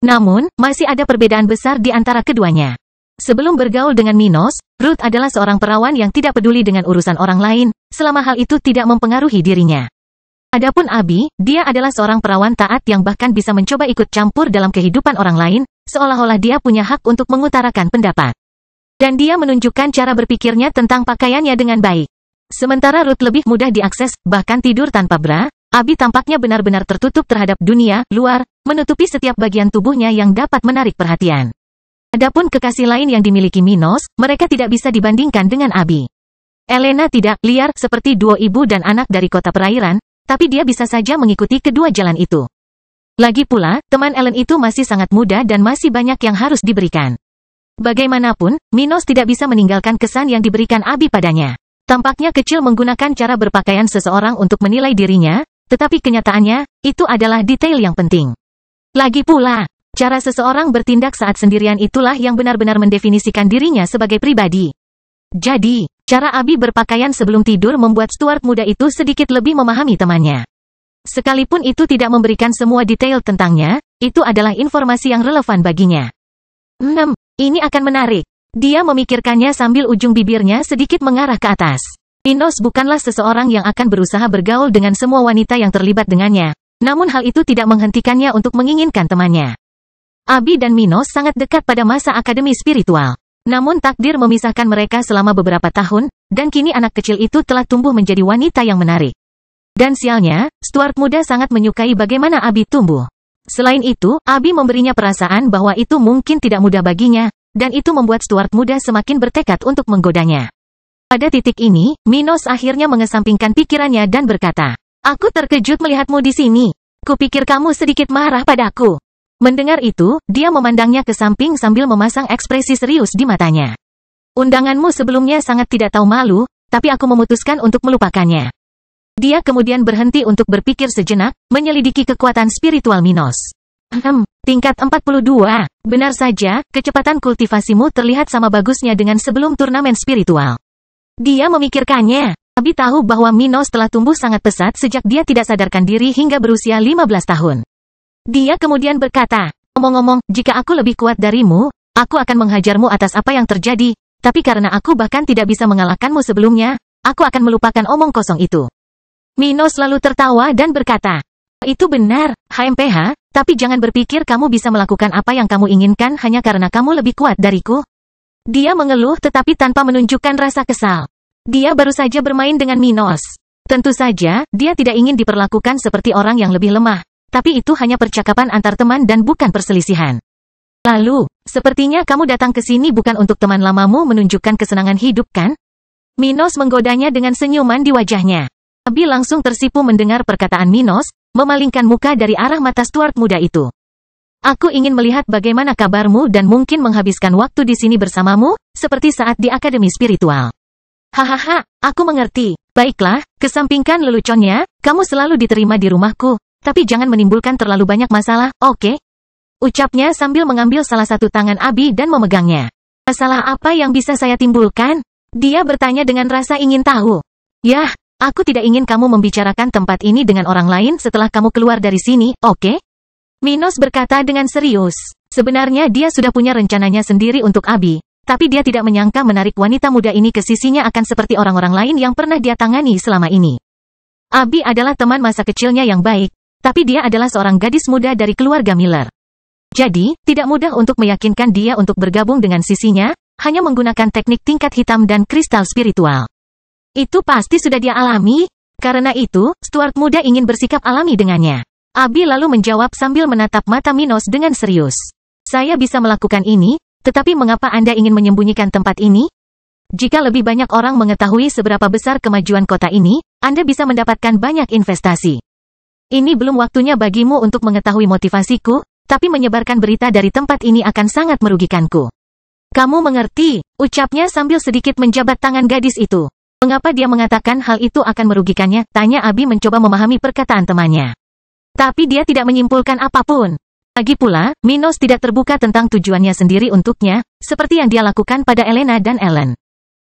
Namun, masih ada perbedaan besar di antara keduanya. Sebelum bergaul dengan Minos, Ruth adalah seorang perawan yang tidak peduli dengan urusan orang lain, selama hal itu tidak mempengaruhi dirinya. Adapun Abi, dia adalah seorang perawan taat yang bahkan bisa mencoba ikut campur dalam kehidupan orang lain, seolah-olah dia punya hak untuk mengutarakan pendapat. Dan dia menunjukkan cara berpikirnya tentang pakaiannya dengan baik. Sementara Ruth lebih mudah diakses, bahkan tidur tanpa bra, Abi tampaknya benar-benar tertutup terhadap dunia luar, menutupi setiap bagian tubuhnya yang dapat menarik perhatian. Adapun kekasih lain yang dimiliki Minos, mereka tidak bisa dibandingkan dengan Abi. Elena tidak liar seperti duo ibu dan anak dari kota perairan, tapi dia bisa saja mengikuti kedua jalan itu. Lagi pula, teman Ellen itu masih sangat muda dan masih banyak yang harus diberikan. Bagaimanapun, Minos tidak bisa meninggalkan kesan yang diberikan Abi padanya. Tampaknya kecil menggunakan cara berpakaian seseorang untuk menilai dirinya, tetapi kenyataannya, itu adalah detail yang penting. Lagi pula, cara seseorang bertindak saat sendirian itulah yang benar-benar mendefinisikan dirinya sebagai pribadi. Jadi, cara Abi berpakaian sebelum tidur membuat Stuart muda itu sedikit lebih memahami temannya. Sekalipun itu tidak memberikan semua detail tentangnya, itu adalah informasi yang relevan baginya. Ini akan menarik. Dia memikirkannya sambil ujung bibirnya sedikit mengarah ke atas. Minos bukanlah seseorang yang akan berusaha bergaul dengan semua wanita yang terlibat dengannya, namun hal itu tidak menghentikannya untuk menginginkan temannya. Abi dan Minos sangat dekat pada masa akademi spiritual. Namun takdir memisahkan mereka selama beberapa tahun, dan kini anak kecil itu telah tumbuh menjadi wanita yang menarik. Dan sialnya, Stuart muda sangat menyukai bagaimana Abi tumbuh. Selain itu, Abi memberinya perasaan bahwa itu mungkin tidak mudah baginya, dan itu membuat Stuart muda semakin bertekad untuk menggodanya. Pada titik ini, Minos akhirnya mengesampingkan pikirannya dan berkata, "Aku terkejut melihatmu di sini. Kupikir kamu sedikit marah padaku." Mendengar itu, dia memandangnya ke samping sambil memasang ekspresi serius di matanya. "Undanganmu sebelumnya sangat tidak tahu malu, tapi aku memutuskan untuk melupakannya." Dia kemudian berhenti untuk berpikir sejenak, menyelidiki kekuatan spiritual Minos. Tingkat 42. Benar saja, kecepatan kultivasimu terlihat sama bagusnya dengan sebelum turnamen spiritual. Dia memikirkannya. Abi tahu bahwa Minos telah tumbuh sangat pesat sejak dia tidak sadarkan diri hingga berusia 15 tahun. Dia kemudian berkata, "Ngomong-ngomong, jika aku lebih kuat darimu, aku akan menghajarmu atas apa yang terjadi, tapi karena aku bahkan tidak bisa mengalahkanmu sebelumnya, aku akan melupakan omong kosong itu." Minos lalu tertawa dan berkata, "Itu benar, HMPH, tapi jangan berpikir kamu bisa melakukan apa yang kamu inginkan hanya karena kamu lebih kuat dariku." Dia mengeluh tetapi tanpa menunjukkan rasa kesal. Dia baru saja bermain dengan Minos. Tentu saja, dia tidak ingin diperlakukan seperti orang yang lebih lemah. Tapi itu hanya percakapan antar teman dan bukan perselisihan. "Lalu, sepertinya kamu datang ke sini bukan untuk teman lamamu menunjukkan kesenangan hidup, kan?" Minos menggodanya dengan senyuman di wajahnya. Abi langsung tersipu mendengar perkataan Minos, memalingkan muka dari arah mata Stuart muda itu. "Aku ingin melihat bagaimana kabarmu dan mungkin menghabiskan waktu di sini bersamamu, seperti saat di Akademi Spiritual." "Hahaha, aku mengerti. Baiklah, kesampingkan leluconnya, kamu selalu diterima di rumahku. Tapi jangan menimbulkan terlalu banyak masalah, oke?" Ucapnya sambil mengambil salah satu tangan Abi dan memegangnya. "Masalah apa yang bisa saya timbulkan?" Dia bertanya dengan rasa ingin tahu. "Yah, aku tidak ingin kamu membicarakan tempat ini dengan orang lain setelah kamu keluar dari sini, oke?" Minos berkata dengan serius. Sebenarnya dia sudah punya rencananya sendiri untuk Abi, tapi dia tidak menyangka menarik wanita muda ini ke sisinya akan seperti orang-orang lain yang pernah dia tangani selama ini. Abi adalah teman masa kecilnya yang baik, tapi dia adalah seorang gadis muda dari keluarga Miller. Jadi, tidak mudah untuk meyakinkan dia untuk bergabung dengan sisinya, hanya menggunakan teknik tingkat hitam dan kristal spiritual. Itu pasti sudah dia alami. Karena itu, Stuart muda ingin bersikap alami dengannya. Abi lalu menjawab sambil menatap mata Minos dengan serius. "Saya bisa melakukan ini, Tetapi mengapa Anda ingin menyembunyikan tempat ini? Jika lebih banyak orang mengetahui seberapa besar kemajuan kota ini, Anda bisa mendapatkan banyak investasi. Ini belum waktunya bagimu untuk mengetahui motivasiku, tapi menyebarkan berita dari tempat ini akan sangat merugikanku. Kamu mengerti, ucapnya sambil sedikit menjabat tangan gadis itu. Mengapa dia mengatakan hal itu akan merugikannya? Tanya Abi mencoba memahami perkataan temannya. Tapi dia tidak menyimpulkan apapun. Lagi pula, Minos tidak terbuka tentang tujuannya sendiri untuknya, seperti yang dia lakukan pada Elena dan Ellen.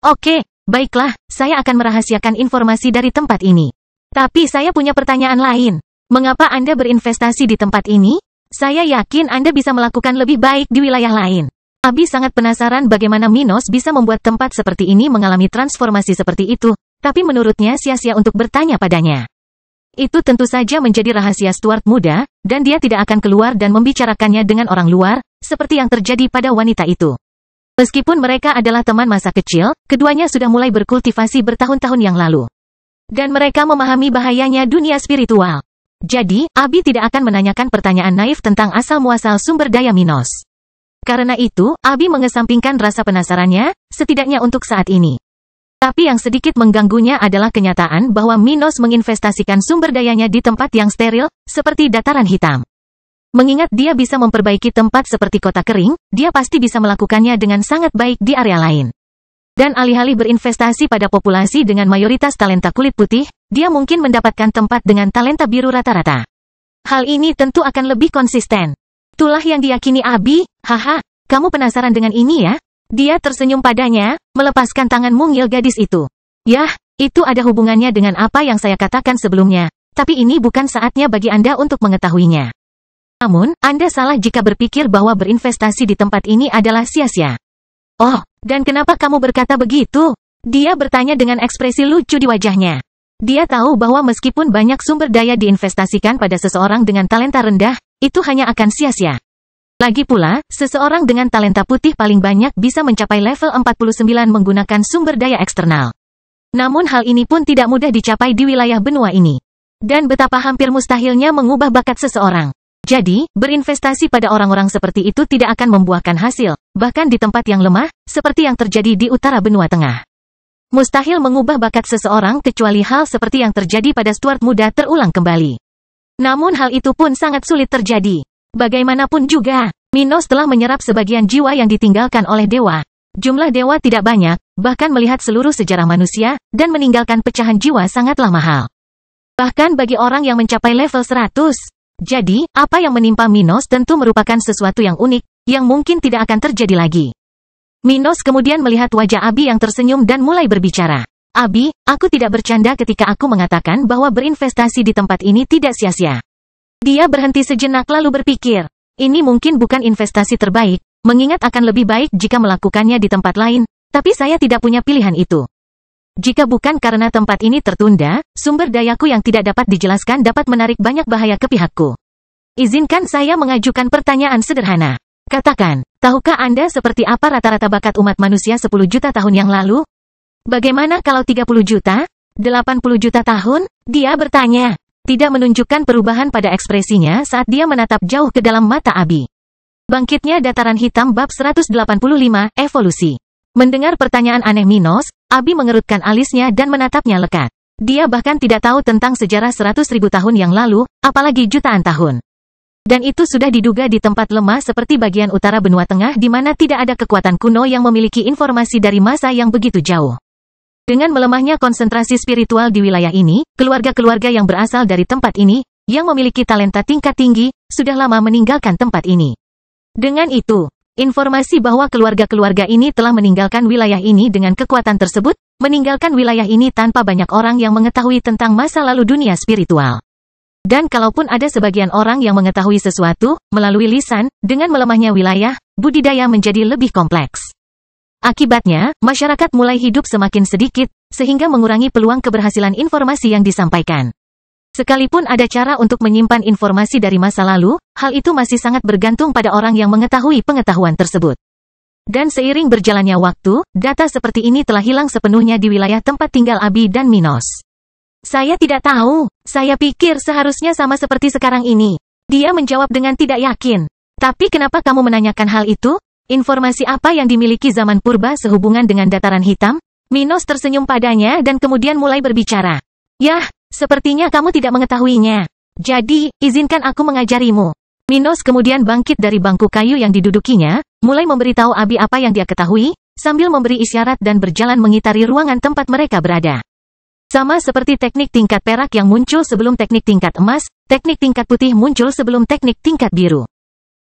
Oke, baiklah, saya akan merahasiakan informasi dari tempat ini. Tapi saya punya pertanyaan lain. Mengapa Anda berinvestasi di tempat ini? Saya yakin Anda bisa melakukan lebih baik di wilayah lain. Abi sangat penasaran bagaimana Minos bisa membuat tempat seperti ini mengalami transformasi seperti itu, tapi menurutnya sia-sia untuk bertanya padanya. Itu tentu saja menjadi rahasia Stuart muda, dan dia tidak akan keluar dan membicarakannya dengan orang luar, seperti yang terjadi pada wanita itu. Meskipun mereka adalah teman masa kecil, keduanya sudah mulai berkultivasi bertahun-tahun yang lalu. Dan mereka memahami bahayanya dunia spiritual. Jadi, Abi tidak akan menanyakan pertanyaan naif tentang asal-muasal sumber daya Minos. Karena itu, Abi mengesampingkan rasa penasarannya, setidaknya untuk saat ini. Tapi yang sedikit mengganggunya adalah kenyataan bahwa Minos menginvestasikan sumber dayanya di tempat yang steril, seperti dataran hitam. Mengingat dia bisa memperbaiki tempat seperti kota kering, dia pasti bisa melakukannya dengan sangat baik di area lain. Dan alih-alih berinvestasi pada populasi dengan mayoritas talenta kulit putih, dia mungkin mendapatkan tempat dengan talenta biru rata-rata. Hal ini tentu akan lebih konsisten. Itulah yang diyakini Abi. Haha, kamu penasaran dengan ini ya? Dia tersenyum padanya, melepaskan tangan mungil gadis itu. Yah, itu ada hubungannya dengan apa yang saya katakan sebelumnya, tapi ini bukan saatnya bagi Anda untuk mengetahuinya. Namun, Anda salah jika berpikir bahwa berinvestasi di tempat ini adalah sia-sia. Oh, dan kenapa kamu berkata begitu? Dia bertanya dengan ekspresi lucu di wajahnya. Dia tahu bahwa meskipun banyak sumber daya diinvestasikan pada seseorang dengan talenta rendah, itu hanya akan sia-sia. Lagi pula, seseorang dengan talenta putih paling banyak bisa mencapai level 49 menggunakan sumber daya eksternal. Namun hal ini pun tidak mudah dicapai di wilayah benua ini. Dan betapa hampir mustahilnya mengubah bakat seseorang. Jadi, berinvestasi pada orang-orang seperti itu tidak akan membuahkan hasil, bahkan di tempat yang lemah, seperti yang terjadi di utara benua tengah. Mustahil mengubah bakat seseorang kecuali hal seperti yang terjadi pada Stuart muda terulang kembali. Namun hal itu pun sangat sulit terjadi. Bagaimanapun juga, Minos telah menyerap sebagian jiwa yang ditinggalkan oleh dewa. Jumlah dewa tidak banyak, bahkan melihat seluruh sejarah manusia, dan meninggalkan pecahan jiwa sangatlah mahal. Bahkan bagi orang yang mencapai level 100. Jadi, apa yang menimpa Minos tentu merupakan sesuatu yang unik, yang mungkin tidak akan terjadi lagi. Minos kemudian melihat wajah Abi yang tersenyum dan mulai berbicara. Abi, aku tidak bercanda ketika aku mengatakan bahwa berinvestasi di tempat ini tidak sia-sia. Dia berhenti sejenak lalu berpikir, ini mungkin bukan investasi terbaik, mengingat akan lebih baik jika melakukannya di tempat lain, tapi saya tidak punya pilihan itu. Jika bukan karena tempat ini tertunda, sumber dayaku yang tidak dapat dijelaskan dapat menarik banyak bahaya ke pihakku. Izinkan saya mengajukan pertanyaan sederhana. Katakan, tahukah Anda seperti apa rata-rata bakat umat manusia 10 juta tahun yang lalu? Bagaimana kalau 30 juta? 80 juta tahun? Dia bertanya. Tidak menunjukkan perubahan pada ekspresinya saat dia menatap jauh ke dalam mata Abi. Bangkitnya dataran hitam bab 185, evolusi. Mendengar pertanyaan aneh Minos, Abi mengerutkan alisnya dan menatapnya lekat. Dia bahkan tidak tahu tentang sejarah 100.000 tahun yang lalu, apalagi jutaan tahun. Dan itu sudah diduga di tempat lemah seperti bagian utara benua tengah di mana tidak ada kekuatan kuno yang memiliki informasi dari masa yang begitu jauh. Dengan melemahnya konsentrasi spiritual di wilayah ini, keluarga-keluarga yang berasal dari tempat ini, yang memiliki talenta tingkat tinggi, sudah lama meninggalkan tempat ini. Dengan itu, informasi bahwa keluarga-keluarga ini telah meninggalkan wilayah ini dengan kekuatan tersebut, meninggalkan wilayah ini tanpa banyak orang yang mengetahui tentang masa lalu dunia spiritual. Dan kalaupun ada sebagian orang yang mengetahui sesuatu, melalui lisan, dengan melemahnya wilayah, budidaya menjadi lebih kompleks. Akibatnya, masyarakat mulai hidup semakin sedikit, sehingga mengurangi peluang keberhasilan informasi yang disampaikan. Sekalipun ada cara untuk menyimpan informasi dari masa lalu, hal itu masih sangat bergantung pada orang yang mengetahui pengetahuan tersebut. Dan seiring berjalannya waktu, data seperti ini telah hilang sepenuhnya di wilayah tempat tinggal Abi dan Minos. Saya tidak tahu, saya pikir seharusnya sama seperti sekarang ini. Dia menjawab dengan tidak yakin. Tapi kenapa kamu menanyakan hal itu? Informasi apa yang dimiliki zaman purba sehubungan dengan dataran hitam? Minos tersenyum padanya dan kemudian mulai berbicara. Yah, sepertinya kamu tidak mengetahuinya. Jadi, izinkan aku mengajarimu. Minos kemudian bangkit dari bangku kayu yang didudukinya, mulai memberitahu Abi apa yang dia ketahui, sambil memberi isyarat dan berjalan mengitari ruangan tempat mereka berada. Sama seperti teknik tingkat perak yang muncul sebelum teknik tingkat emas, teknik tingkat putih muncul sebelum teknik tingkat biru.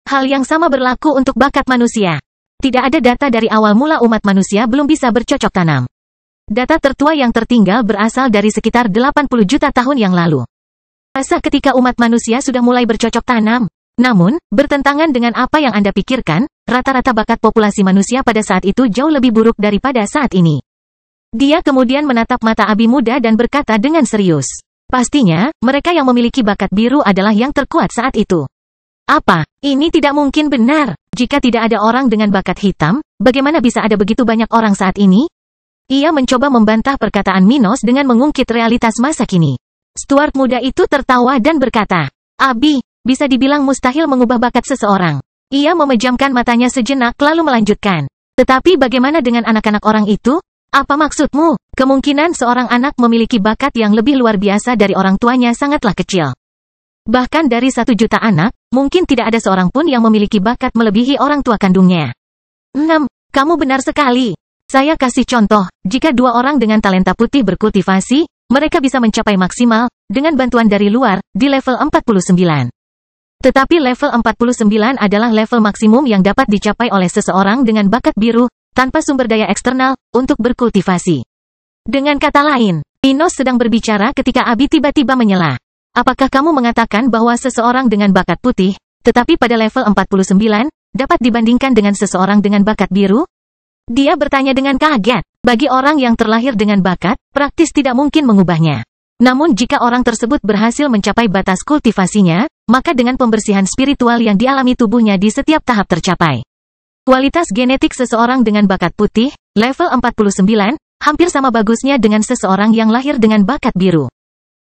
Hal yang sama berlaku untuk bakat manusia. Tidak ada data dari awal mula umat manusia belum bisa bercocok tanam. Data tertua yang tertinggal berasal dari sekitar 80 juta tahun yang lalu. Masa ketika umat manusia sudah mulai bercocok tanam? Namun, bertentangan dengan apa yang Anda pikirkan, rata-rata bakat populasi manusia pada saat itu jauh lebih buruk daripada saat ini. Dia kemudian menatap mata Abi muda dan berkata dengan serius. Pastinya, mereka yang memiliki bakat biru adalah yang terkuat saat itu. Apa? Ini tidak mungkin benar. Jika tidak ada orang dengan bakat hitam, bagaimana bisa ada begitu banyak orang saat ini? Ia mencoba membantah perkataan Minos dengan mengungkit realitas masa kini. Stuart muda itu tertawa dan berkata, Abi, bisa dibilang mustahil mengubah bakat seseorang. Ia memejamkan matanya sejenak lalu melanjutkan. Tetapi bagaimana dengan anak-anak orang itu? Apa maksudmu? Kemungkinan seorang anak memiliki bakat yang lebih luar biasa dari orang tuanya sangatlah kecil. Bahkan dari 1 juta anak, mungkin tidak ada seorang pun yang memiliki bakat melebihi orang tua kandungnya. 6. Kamu benar sekali. Saya kasih contoh, jika 2 orang dengan talenta putih berkultivasi, mereka bisa mencapai maksimal, dengan bantuan dari luar, di level 49. Tetapi level 49 adalah level maksimum yang dapat dicapai oleh seseorang dengan bakat biru, tanpa sumber daya eksternal, untuk berkultivasi. Dengan kata lain, Minos sedang berbicara ketika Abi tiba-tiba menyela. Apakah kamu mengatakan bahwa seseorang dengan bakat putih, tetapi pada level 49, dapat dibandingkan dengan seseorang dengan bakat biru? Dia bertanya dengan kaget. Bagi orang yang terlahir dengan bakat, praktis tidak mungkin mengubahnya. Namun jika orang tersebut berhasil mencapai batas kultivasinya, maka dengan pembersihan spiritual yang dialami tubuhnya di setiap tahap tercapai. Kualitas genetik seseorang dengan bakat putih, level 49, hampir sama bagusnya dengan seseorang yang lahir dengan bakat biru.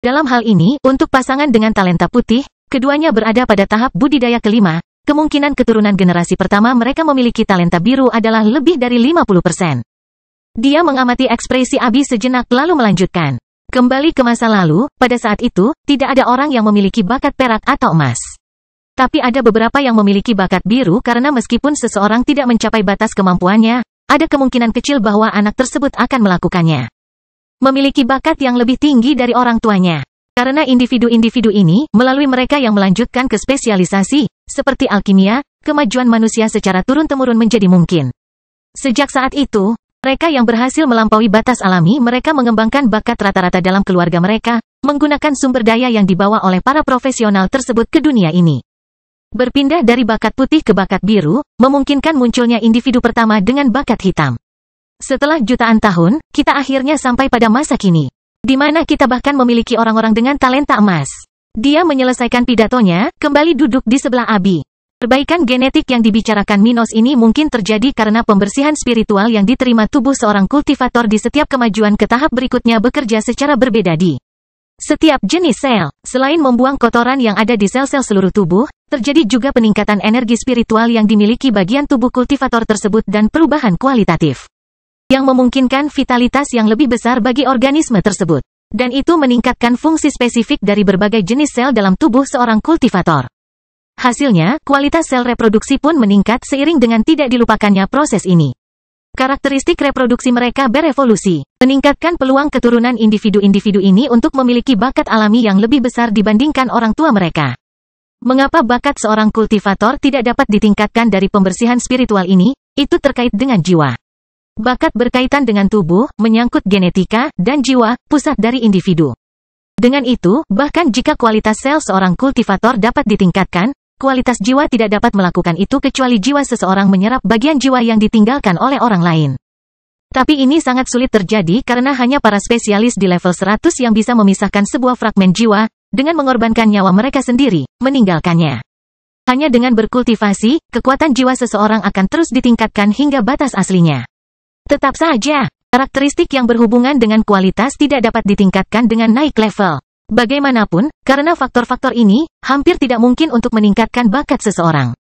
Dalam hal ini, untuk pasangan dengan talenta putih, keduanya berada pada tahap budidaya kelima, kemungkinan keturunan generasi pertama mereka memiliki talenta biru adalah lebih dari 50%. Dia mengamati ekspresi Abi sejenak lalu melanjutkan. Kembali ke masa lalu, pada saat itu, tidak ada orang yang memiliki bakat perak atau emas. Tapi ada beberapa yang memiliki bakat biru karena meskipun seseorang tidak mencapai batas kemampuannya, ada kemungkinan kecil bahwa anak tersebut akan melakukannya. Memiliki bakat yang lebih tinggi dari orang tuanya. Karena individu-individu ini, melalui mereka yang melanjutkan ke spesialisasi, seperti alkimia, kemajuan manusia secara turun-temurun menjadi mungkin. Sejak saat itu, mereka yang berhasil melampaui batas alami mereka mengembangkan bakat rata-rata dalam keluarga mereka, menggunakan sumber daya yang dibawa oleh para profesional tersebut ke dunia ini. Berpindah dari bakat putih ke bakat biru, memungkinkan munculnya individu pertama dengan bakat hitam. Setelah jutaan tahun, kita akhirnya sampai pada masa kini, di mana kita bahkan memiliki orang-orang dengan talenta emas. Dia menyelesaikan pidatonya, kembali duduk di sebelah Abi. Perbaikan genetik yang dibicarakan Minos ini mungkin terjadi karena pembersihan spiritual yang diterima tubuh seorang kultivator di setiap kemajuan ke tahap berikutnya bekerja secara berbeda di setiap jenis sel. Selain membuang kotoran yang ada di sel-sel seluruh tubuh, terjadi juga peningkatan energi spiritual yang dimiliki bagian tubuh kultivator tersebut dan perubahan kualitatif yang memungkinkan vitalitas yang lebih besar bagi organisme tersebut. Dan itu meningkatkan fungsi spesifik dari berbagai jenis sel dalam tubuh seorang kultivator. Hasilnya, kualitas sel reproduksi pun meningkat seiring dengan tidak dilupakannya proses ini. Karakteristik reproduksi mereka berevolusi, meningkatkan peluang keturunan individu-individu ini untuk memiliki bakat alami yang lebih besar dibandingkan orang tua mereka. Mengapa bakat seorang kultivator tidak dapat ditingkatkan dari pembersihan spiritual ini? Itu terkait dengan jiwa. Bakat berkaitan dengan tubuh, menyangkut genetika, dan jiwa, pusat dari individu. Dengan itu, bahkan jika kualitas sel seorang kultivator dapat ditingkatkan, kualitas jiwa tidak dapat melakukan itu kecuali jiwa seseorang menyerap bagian jiwa yang ditinggalkan oleh orang lain. Tapi ini sangat sulit terjadi karena hanya para spesialis di level 100 yang bisa memisahkan sebuah fragmen jiwa, dengan mengorbankan nyawa mereka sendiri, meninggalkannya. Hanya dengan berkultivasi, kekuatan jiwa seseorang akan terus ditingkatkan hingga batas aslinya. Tetap saja, karakteristik yang berhubungan dengan kualitas tidak dapat ditingkatkan dengan naik level. Bagaimanapun, karena faktor-faktor ini, hampir tidak mungkin untuk meningkatkan bakat seseorang.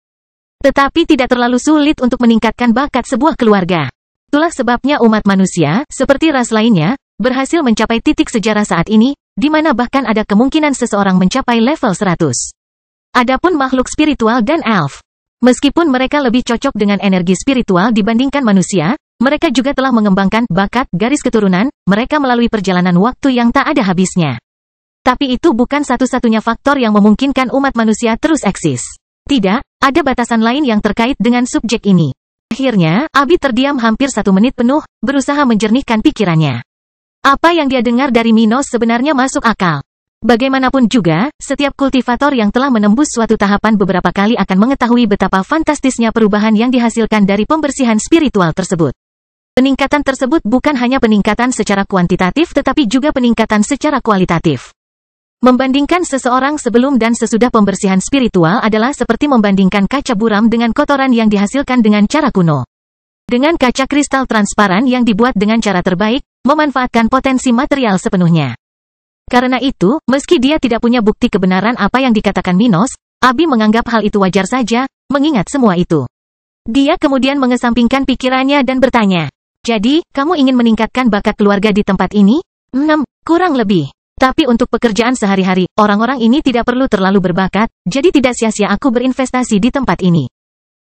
Tetapi tidak terlalu sulit untuk meningkatkan bakat sebuah keluarga. Itulah sebabnya umat manusia, seperti ras lainnya, berhasil mencapai titik sejarah saat ini, di mana bahkan ada kemungkinan seseorang mencapai level 100. Adapun makhluk spiritual dan elf, meskipun mereka lebih cocok dengan energi spiritual dibandingkan manusia, mereka juga telah mengembangkan bakat garis keturunan mereka melalui perjalanan waktu yang tak ada habisnya. Tapi itu bukan satu-satunya faktor yang memungkinkan umat manusia terus eksis. Tidak, ada batasan lain yang terkait dengan subjek ini. Akhirnya, Abi terdiam hampir 1 menit penuh, berusaha menjernihkan pikirannya. Apa yang dia dengar dari Minos sebenarnya masuk akal. Bagaimanapun juga, setiap kultivator yang telah menembus suatu tahapan beberapa kali akan mengetahui betapa fantastisnya perubahan yang dihasilkan dari pembersihan spiritual tersebut. Peningkatan tersebut bukan hanya peningkatan secara kuantitatif tetapi juga peningkatan secara kualitatif. Membandingkan seseorang sebelum dan sesudah pembersihan spiritual adalah seperti membandingkan kaca buram dengan kotoran yang dihasilkan dengan cara kuno. Dengan kaca kristal transparan yang dibuat dengan cara terbaik, memanfaatkan potensi material sepenuhnya. Karena itu, meski dia tidak punya bukti kebenaran apa yang dikatakan Minos, Abi menganggap hal itu wajar saja, mengingat semua itu. Dia kemudian mengesampingkan pikirannya dan bertanya, "Jadi, kamu ingin meningkatkan bakat keluarga di tempat ini?" Kurang lebih. Tapi untuk pekerjaan sehari-hari, orang-orang ini tidak perlu terlalu berbakat, jadi tidak sia-sia aku berinvestasi di tempat ini.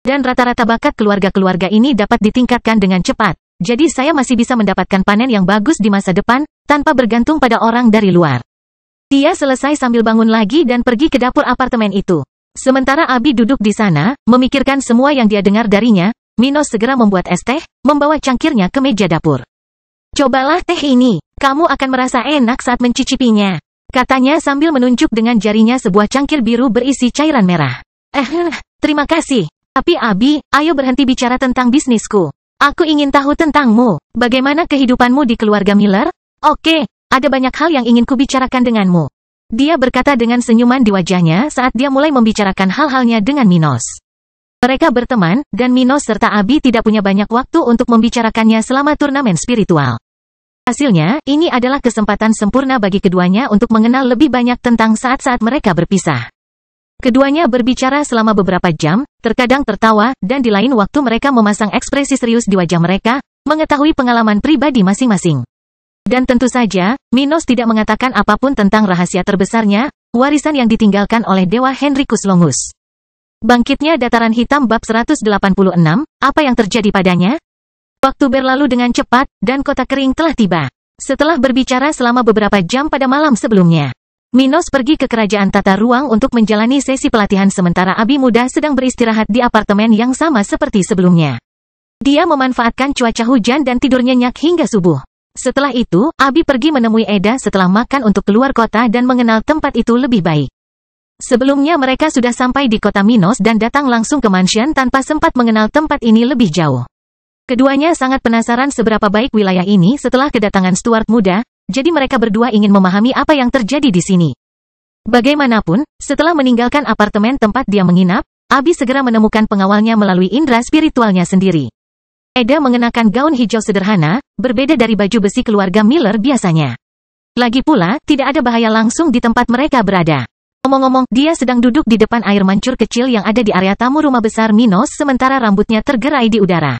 Dan rata-rata bakat keluarga-keluarga ini dapat ditingkatkan dengan cepat, jadi saya masih bisa mendapatkan panen yang bagus di masa depan, tanpa bergantung pada orang dari luar. Dia selesai sambil bangun lagi dan pergi ke dapur apartemen itu. Sementara Abi duduk di sana, memikirkan semua yang dia dengar darinya, Minos segera membuat es teh, membawa cangkirnya ke meja dapur. "Cobalah teh ini, kamu akan merasa enak saat mencicipinya," katanya sambil menunjuk dengan jarinya sebuah cangkir biru berisi cairan merah. Terima kasih. Tapi Abi, ayo berhenti bicara tentang bisnisku. Aku ingin tahu tentangmu. Bagaimana kehidupanmu di keluarga Miller? Oke, ada banyak hal yang ingin kubicarakan denganmu. Dia berkata dengan senyuman di wajahnya saat dia mulai membicarakan hal-halnya dengan Minos. Mereka berteman, dan Minos serta Abi tidak punya banyak waktu untuk membicarakannya selama turnamen spiritual. Hasilnya, ini adalah kesempatan sempurna bagi keduanya untuk mengenal lebih banyak tentang saat-saat mereka berpisah. Keduanya berbicara selama beberapa jam, terkadang tertawa, dan di lain waktu mereka memasang ekspresi serius di wajah mereka, mengetahui pengalaman pribadi masing-masing. Dan tentu saja, Minos tidak mengatakan apapun tentang rahasia terbesarnya, warisan yang ditinggalkan oleh Dewa Henricus Longus. Bangkitnya Dataran Hitam bab 186, apa yang terjadi padanya? Waktu berlalu dengan cepat, dan kota kering telah tiba. Setelah berbicara selama beberapa jam pada malam sebelumnya, Minos pergi ke kerajaan tata ruang untuk menjalani sesi pelatihan sementara Abi muda sedang beristirahat di apartemen yang sama seperti sebelumnya. Dia memanfaatkan cuaca hujan dan tidur nyenyak hingga subuh. Setelah itu, Abi pergi menemui Eda setelah makan untuk keluar kota dan mengenal tempat itu lebih baik. Sebelumnya mereka sudah sampai di kota Minos dan datang langsung ke mansion tanpa sempat mengenal tempat ini lebih jauh. Keduanya sangat penasaran seberapa baik wilayah ini setelah kedatangan Stuart muda, jadi mereka berdua ingin memahami apa yang terjadi di sini. Bagaimanapun, setelah meninggalkan apartemen tempat dia menginap, Abi segera menemukan pengawalnya melalui indera spiritualnya sendiri. Eda mengenakan gaun hijau sederhana, berbeda dari baju besi keluarga Miller biasanya. Lagi pula, tidak ada bahaya langsung di tempat mereka berada. Ngomong-ngomong, dia sedang duduk di depan air mancur kecil yang ada di area tamu rumah besar Minos sementara rambutnya tergerai di udara.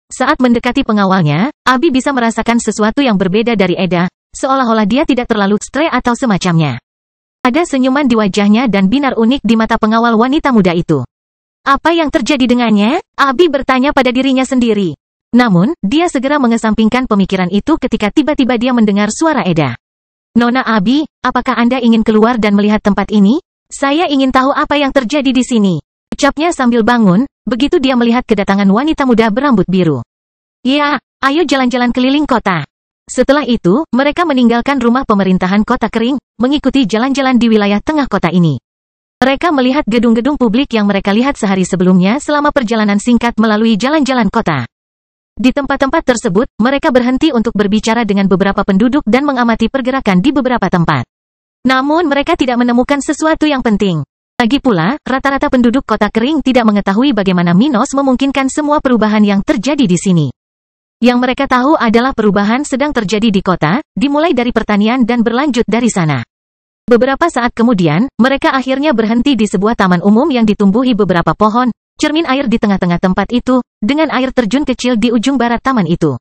Saat mendekati pengawalnya, Abi bisa merasakan sesuatu yang berbeda dari Eda, seolah-olah dia tidak terlalu stres atau semacamnya. Ada senyuman di wajahnya dan binar unik di mata pengawal wanita muda itu. Apa yang terjadi dengannya? Abi bertanya pada dirinya sendiri. Namun, dia segera mengesampingkan pemikiran itu ketika tiba-tiba dia mendengar suara Eda. "Nona Abi, apakah Anda ingin keluar dan melihat tempat ini? Saya ingin tahu apa yang terjadi di sini," ucapnya sambil bangun, begitu dia melihat kedatangan wanita muda berambut biru. "Ya, ayo jalan-jalan keliling kota." Setelah itu, mereka meninggalkan rumah pemerintahan kota kering, mengikuti jalan-jalan di wilayah tengah kota ini. Mereka melihat gedung-gedung publik yang mereka lihat sehari sebelumnya selama perjalanan singkat melalui jalan-jalan kota. Di tempat-tempat tersebut, mereka berhenti untuk berbicara dengan beberapa penduduk dan mengamati pergerakan di beberapa tempat. Namun mereka tidak menemukan sesuatu yang penting. Lagi pula, rata-rata penduduk kota kering tidak mengetahui bagaimana Minos memungkinkan semua perubahan yang terjadi di sini. Yang mereka tahu adalah perubahan sedang terjadi di kota, dimulai dari pertanian dan berlanjut dari sana. Beberapa saat kemudian, mereka akhirnya berhenti di sebuah taman umum yang ditumbuhi beberapa pohon, cermin air di tengah-tengah tempat itu, dengan air terjun kecil di ujung barat taman itu.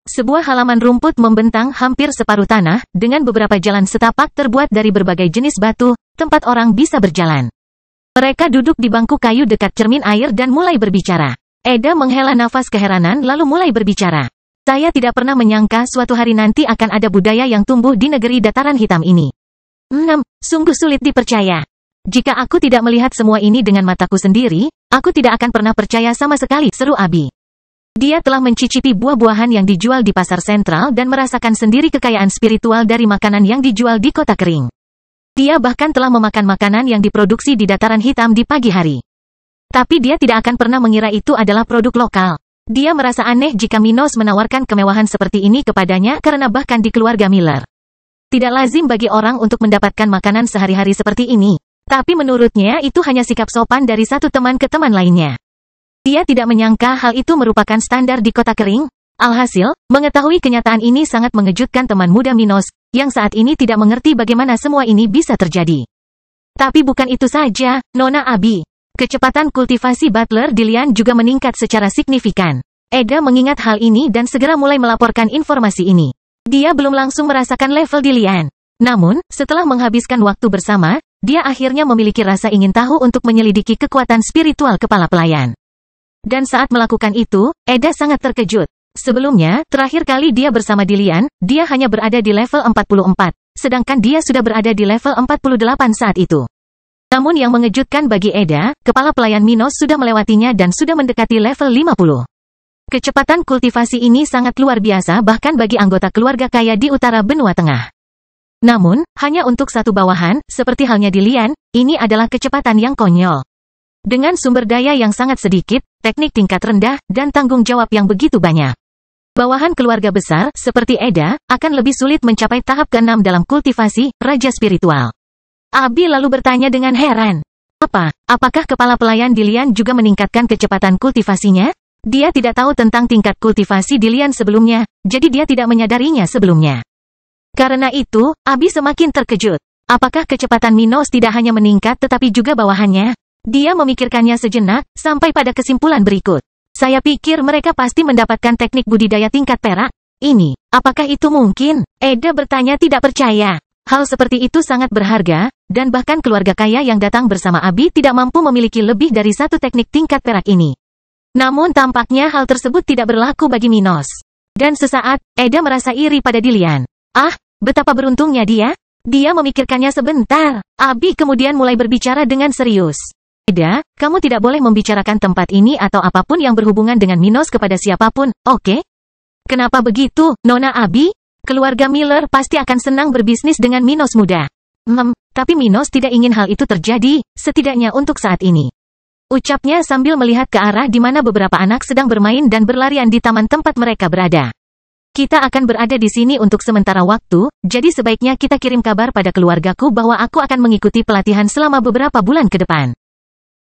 Sebuah halaman rumput membentang hampir separuh tanah, dengan beberapa jalan setapak terbuat dari berbagai jenis batu, tempat orang bisa berjalan. Mereka duduk di bangku kayu dekat cermin air dan mulai berbicara. Eda menghela nafas keheranan lalu mulai berbicara. Saya tidak pernah menyangka suatu hari nanti akan ada budaya yang tumbuh di negeri dataran hitam ini. Sungguh sulit dipercaya. Jika aku tidak melihat semua ini dengan mataku sendiri, aku tidak akan pernah percaya sama sekali, seru Abi. Dia telah mencicipi buah-buahan yang dijual di pasar sentral dan merasakan sendiri kekayaan spiritual dari makanan yang dijual di kota kering. Dia bahkan telah memakan makanan yang diproduksi di dataran hitam di pagi hari. Tapi dia tidak akan pernah mengira itu adalah produk lokal. Dia merasa aneh jika Minos menawarkan kemewahan seperti ini kepadanya karena bahkan di keluarga Miller tidak lazim bagi orang untuk mendapatkan makanan sehari-hari seperti ini. Tapi menurutnya itu hanya sikap sopan dari satu teman ke teman lainnya. Dia tidak menyangka hal itu merupakan standar di kota kering. Alhasil, mengetahui kenyataan ini sangat mengejutkan teman muda Minos, yang saat ini tidak mengerti bagaimana semua ini bisa terjadi. Tapi bukan itu saja, Nona Abi. Kecepatan kultivasi Butler Dilian juga meningkat secara signifikan. Eda mengingat hal ini dan segera mulai melaporkan informasi ini. Dia belum langsung merasakan level Dilian. Namun, setelah menghabiskan waktu bersama, dia akhirnya memiliki rasa ingin tahu untuk menyelidiki kekuatan spiritual kepala pelayan. Dan saat melakukan itu, Eda sangat terkejut. Sebelumnya, terakhir kali dia bersama Dilian, dia hanya berada di level 44, sedangkan dia sudah berada di level 48 saat itu. Namun yang mengejutkan bagi Eda, kepala pelayan Minos sudah melewatinya dan sudah mendekati level 50. Kecepatan kultivasi ini sangat luar biasa bahkan bagi anggota keluarga kaya di utara benua tengah. Namun, hanya untuk satu bawahan, seperti halnya Dilian, ini adalah kecepatan yang konyol. Dengan sumber daya yang sangat sedikit, teknik tingkat rendah, dan tanggung jawab yang begitu banyak. Bawahan keluarga besar, seperti Eda, akan lebih sulit mencapai tahap ke-6 dalam kultivasi, raja spiritual. Abi lalu bertanya dengan heran. Apakah kepala pelayan Dilian juga meningkatkan kecepatan kultivasinya? Dia tidak tahu tentang tingkat kultivasi Dilian sebelumnya, jadi dia tidak menyadarinya sebelumnya. Karena itu, Abi semakin terkejut. Apakah kecepatan Minos tidak hanya meningkat tetapi juga bawahannya? Dia memikirkannya sejenak, sampai pada kesimpulan berikut. Saya pikir mereka pasti mendapatkan teknik budidaya tingkat perak. Ini, apakah itu mungkin? Eda bertanya tidak percaya. Hal seperti itu sangat berharga, dan bahkan keluarga kaya yang datang bersama Abi tidak mampu memiliki lebih dari satu teknik tingkat perak ini. Namun tampaknya hal tersebut tidak berlaku bagi Minos. Dan sesaat, Eda merasa iri pada Dilian. Betapa beruntungnya dia. Dia memikirkannya sebentar. Abi kemudian mulai berbicara dengan serius. Eda, kamu tidak boleh membicarakan tempat ini atau apapun yang berhubungan dengan Minos kepada siapapun, oke? Kenapa begitu, Nona Abi? Keluarga Miller pasti akan senang berbisnis dengan Minos muda. Tapi Minos tidak ingin hal itu terjadi, setidaknya untuk saat ini. Ucapnya sambil melihat ke arah di mana beberapa anak sedang bermain dan berlarian di taman tempat mereka berada. Kita akan berada di sini untuk sementara waktu, jadi sebaiknya kita kirim kabar pada keluargaku bahwa aku akan mengikuti pelatihan selama beberapa bulan ke depan.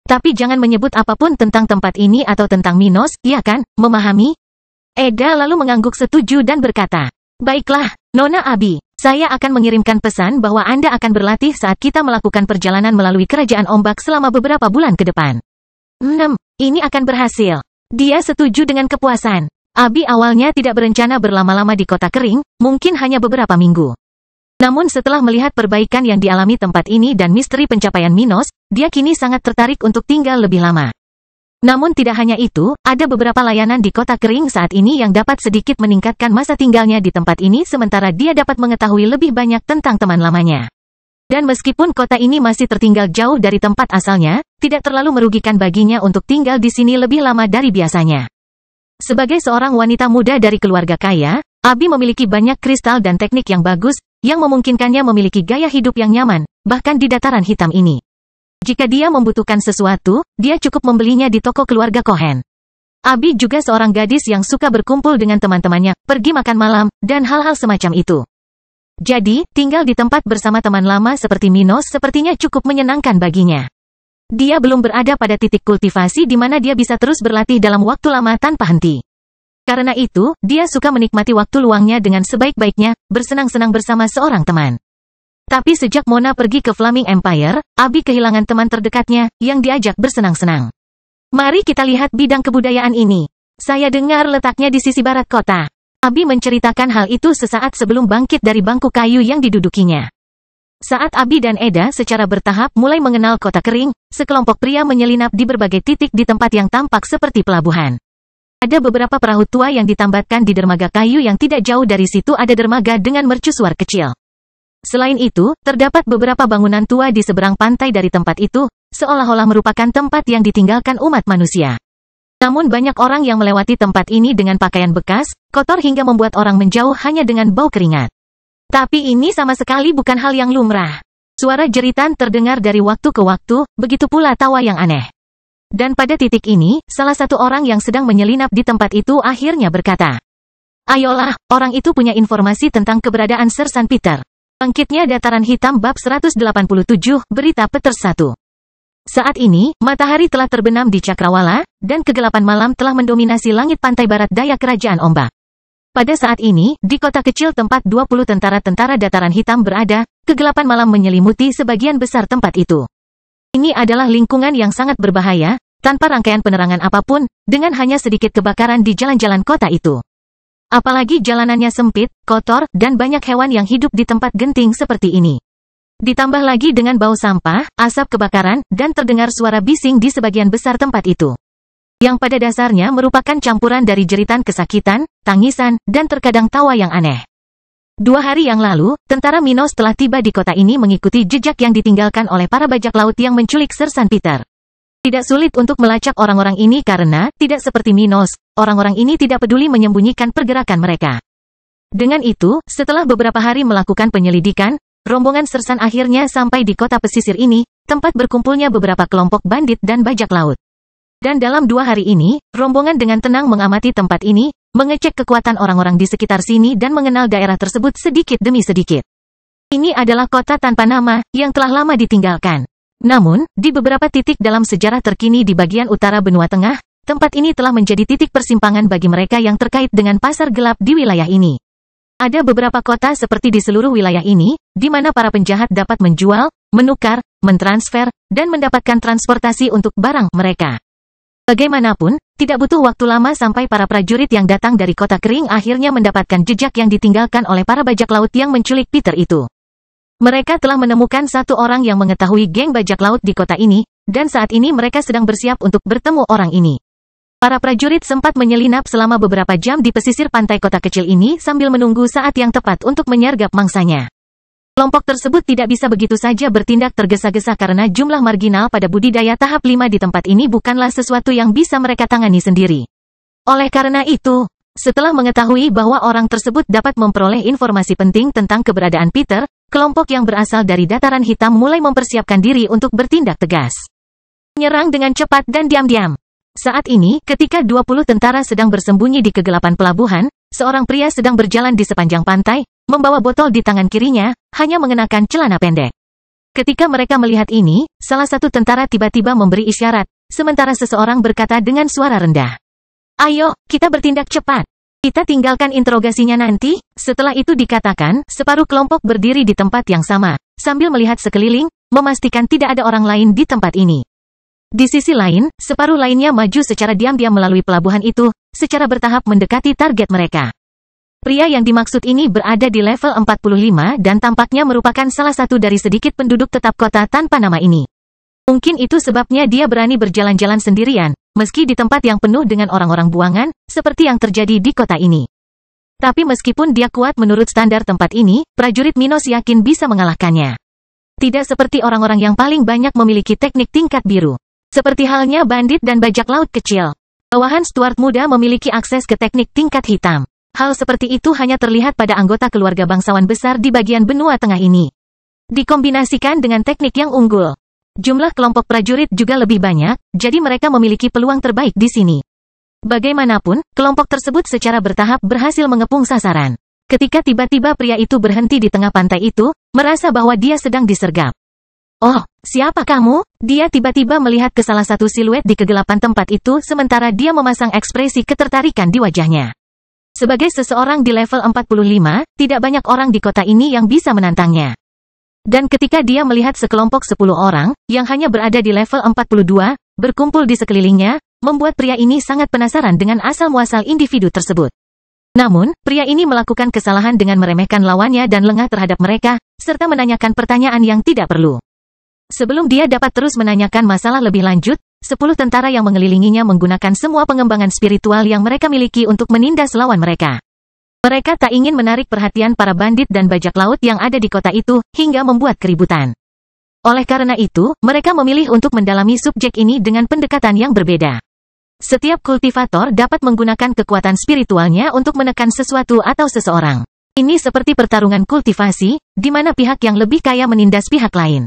Tapi jangan menyebut apapun tentang tempat ini atau tentang Minos, iya kan? Memahami? Eda lalu mengangguk setuju dan berkata, baiklah, Nona Abi, saya akan mengirimkan pesan bahwa Anda akan berlatih saat kita melakukan perjalanan melalui kerajaan ombak selama beberapa bulan ke depan. Ini akan berhasil. Dia setuju dengan kepuasan. Abi awalnya tidak berencana berlama-lama di kota kering, mungkin hanya beberapa minggu. Namun setelah melihat perbaikan yang dialami tempat ini dan misteri pencapaian Minos, dia kini sangat tertarik untuk tinggal lebih lama. Namun tidak hanya itu, ada beberapa layanan di kota kering saat ini yang dapat sedikit meningkatkan masa tinggalnya di tempat ini sementara dia dapat mengetahui lebih banyak tentang teman lamanya. Dan meskipun kota ini masih tertinggal jauh dari tempat asalnya, tidak terlalu merugikan baginya untuk tinggal di sini lebih lama dari biasanya. Sebagai seorang wanita muda dari keluarga kaya, Abi memiliki banyak kristal dan teknik yang bagus, yang memungkinkannya memiliki gaya hidup yang nyaman, bahkan di dataran hitam ini. Jika dia membutuhkan sesuatu, dia cukup membelinya di toko keluarga Cohen. Abi juga seorang gadis yang suka berkumpul dengan teman-temannya, pergi makan malam, dan hal-hal semacam itu. Jadi, tinggal di tempat bersama teman lama seperti Minos sepertinya cukup menyenangkan baginya. Dia belum berada pada titik kultivasi di mana dia bisa terus berlatih dalam waktu lama tanpa henti. Karena itu, dia suka menikmati waktu luangnya dengan sebaik-baiknya, bersenang-senang bersama seorang teman. Tapi sejak Mona pergi ke Flaming Empire, Abi kehilangan teman terdekatnya, yang diajak bersenang-senang. Mari kita lihat bidang kebudayaan ini. Saya dengar letaknya di sisi barat kota. Abi menceritakan hal itu sesaat sebelum bangkit dari bangku kayu yang didudukinya. Saat Abi dan Eda secara bertahap mulai mengenal kota kering, sekelompok pria menyelinap di berbagai titik di tempat yang tampak seperti pelabuhan. Ada beberapa perahu tua yang ditambatkan di dermaga kayu yang tidak jauh dari situ ada dermaga dengan mercusuar kecil. Selain itu, terdapat beberapa bangunan tua di seberang pantai dari tempat itu, seolah-olah merupakan tempat yang ditinggalkan umat manusia. Namun banyak orang yang melewati tempat ini dengan pakaian bekas, kotor hingga membuat orang menjauh hanya dengan bau keringat. Tapi ini sama sekali bukan hal yang lumrah. Suara jeritan terdengar dari waktu ke waktu, begitu pula tawa yang aneh. Dan pada titik ini, salah satu orang yang sedang menyelinap di tempat itu akhirnya berkata, "Ayolah, orang itu punya informasi tentang keberadaan Sir San Peter." Bangkitnya Dataran Hitam bab 187, berita Peters 1. Saat ini, matahari telah terbenam di Cakrawala, dan kegelapan malam telah mendominasi langit pantai barat daya Kerajaan Ombak. Pada saat ini, di kota kecil tempat 20 tentara-tentara Dataran Hitam berada, kegelapan malam menyelimuti sebagian besar tempat itu. Ini adalah lingkungan yang sangat berbahaya, tanpa rangkaian penerangan apapun, dengan hanya sedikit kebakaran di jalan-jalan kota itu. Apalagi jalanannya sempit, kotor, dan banyak hewan yang hidup di tempat genting seperti ini. Ditambah lagi dengan bau sampah, asap kebakaran, dan terdengar suara bising di sebagian besar tempat itu. Yang pada dasarnya merupakan campuran dari jeritan kesakitan, tangisan, dan terkadang tawa yang aneh. 2 hari yang lalu, tentara Minos telah tiba di kota ini mengikuti jejak yang ditinggalkan oleh para bajak laut yang menculik Sir San Peter. Tidak sulit untuk melacak orang-orang ini karena, tidak seperti Minos, orang-orang ini tidak peduli menyembunyikan pergerakan mereka. Dengan itu, setelah beberapa hari melakukan penyelidikan, rombongan Sersan akhirnya sampai di kota pesisir ini, tempat berkumpulnya beberapa kelompok bandit dan bajak laut. Dan dalam 2 hari ini, rombongan dengan tenang mengamati tempat ini, mengecek kekuatan orang-orang di sekitar sini dan mengenal daerah tersebut sedikit demi sedikit. Ini adalah kota tanpa nama, yang telah lama ditinggalkan. Namun, di beberapa titik dalam sejarah terkini di bagian utara benua tengah, tempat ini telah menjadi titik persimpangan bagi mereka yang terkait dengan pasar gelap di wilayah ini. Ada beberapa kota seperti di seluruh wilayah ini, di mana para penjahat dapat menjual, menukar, mentransfer, dan mendapatkan transportasi untuk barang mereka. Bagaimanapun, tidak butuh waktu lama sampai para prajurit yang datang dari kota kering akhirnya mendapatkan jejak yang ditinggalkan oleh para bajak laut yang menculik Peter itu. Mereka telah menemukan satu orang yang mengetahui geng bajak laut di kota ini, dan saat ini mereka sedang bersiap untuk bertemu orang ini. Para prajurit sempat menyelinap selama beberapa jam di pesisir pantai kota kecil ini sambil menunggu saat yang tepat untuk menyergap mangsanya. Kelompok tersebut tidak bisa begitu saja bertindak tergesa-gesa karena jumlah marginal pada budidaya tahap 5 di tempat ini bukanlah sesuatu yang bisa mereka tangani sendiri. Oleh karena itu, setelah mengetahui bahwa orang tersebut dapat memperoleh informasi penting tentang keberadaan Peter, kelompok yang berasal dari Dataran Hitam mulai mempersiapkan diri untuk bertindak tegas. Menyerang dengan cepat dan diam-diam. Saat ini, ketika 20 tentara sedang bersembunyi di kegelapan pelabuhan, seorang pria sedang berjalan di sepanjang pantai, membawa botol di tangan kirinya, hanya mengenakan celana pendek. Ketika mereka melihat ini, salah satu tentara tiba-tiba memberi isyarat, sementara seseorang berkata dengan suara rendah, "Ayo, kita bertindak cepat. Kita tinggalkan interogasinya nanti." Setelah itu dikatakan, separuh kelompok berdiri di tempat yang sama, sambil melihat sekeliling, memastikan tidak ada orang lain di tempat ini. Di sisi lain, separuh lainnya maju secara diam-diam melalui pelabuhan itu, secara bertahap mendekati target mereka. Pria yang dimaksud ini berada di level 45 dan tampaknya merupakan salah satu dari sedikit penduduk tetap kota tanpa nama ini. Mungkin itu sebabnya dia berani berjalan-jalan sendirian, meski di tempat yang penuh dengan orang-orang buangan, seperti yang terjadi di kota ini. Tapi meskipun dia kuat menurut standar tempat ini, prajurit Minos yakin bisa mengalahkannya. Tidak seperti orang-orang yang paling banyak memiliki teknik tingkat biru. Seperti halnya bandit dan bajak laut kecil. Bawahan Stuart muda memiliki akses ke teknik tingkat hitam. Hal seperti itu hanya terlihat pada anggota keluarga bangsawan besar di bagian benua tengah ini. Dikombinasikan dengan teknik yang unggul. Jumlah kelompok prajurit juga lebih banyak, jadi mereka memiliki peluang terbaik di sini. Bagaimanapun, kelompok tersebut secara bertahap berhasil mengepung sasaran. Ketika tiba-tiba pria itu berhenti di tengah pantai itu, merasa bahwa dia sedang disergap. "Oh, siapa kamu?" Dia tiba-tiba melihat ke salah satu siluet di kegelapan tempat itu sementara dia memasang ekspresi ketertarikan di wajahnya. Sebagai seseorang di level 45, tidak banyak orang di kota ini yang bisa menantangnya. Dan ketika dia melihat sekelompok 10 orang, yang hanya berada di level 42, berkumpul di sekelilingnya, membuat pria ini sangat penasaran dengan asal-muasal individu tersebut. Namun, pria ini melakukan kesalahan dengan meremehkan lawannya dan lengah terhadap mereka, serta menanyakan pertanyaan yang tidak perlu. Sebelum dia dapat terus menanyakan masalah lebih lanjut, 10 tentara yang mengelilinginya menggunakan semua pengembangan spiritual yang mereka miliki untuk menindas lawan mereka. Mereka tak ingin menarik perhatian para bandit dan bajak laut yang ada di kota itu, hingga membuat keributan. Oleh karena itu, mereka memilih untuk mendalami subjek ini dengan pendekatan yang berbeda. Setiap kultivator dapat menggunakan kekuatan spiritualnya untuk menekan sesuatu atau seseorang. Ini seperti pertarungan kultivasi, di mana pihak yang lebih kaya menindas pihak lain.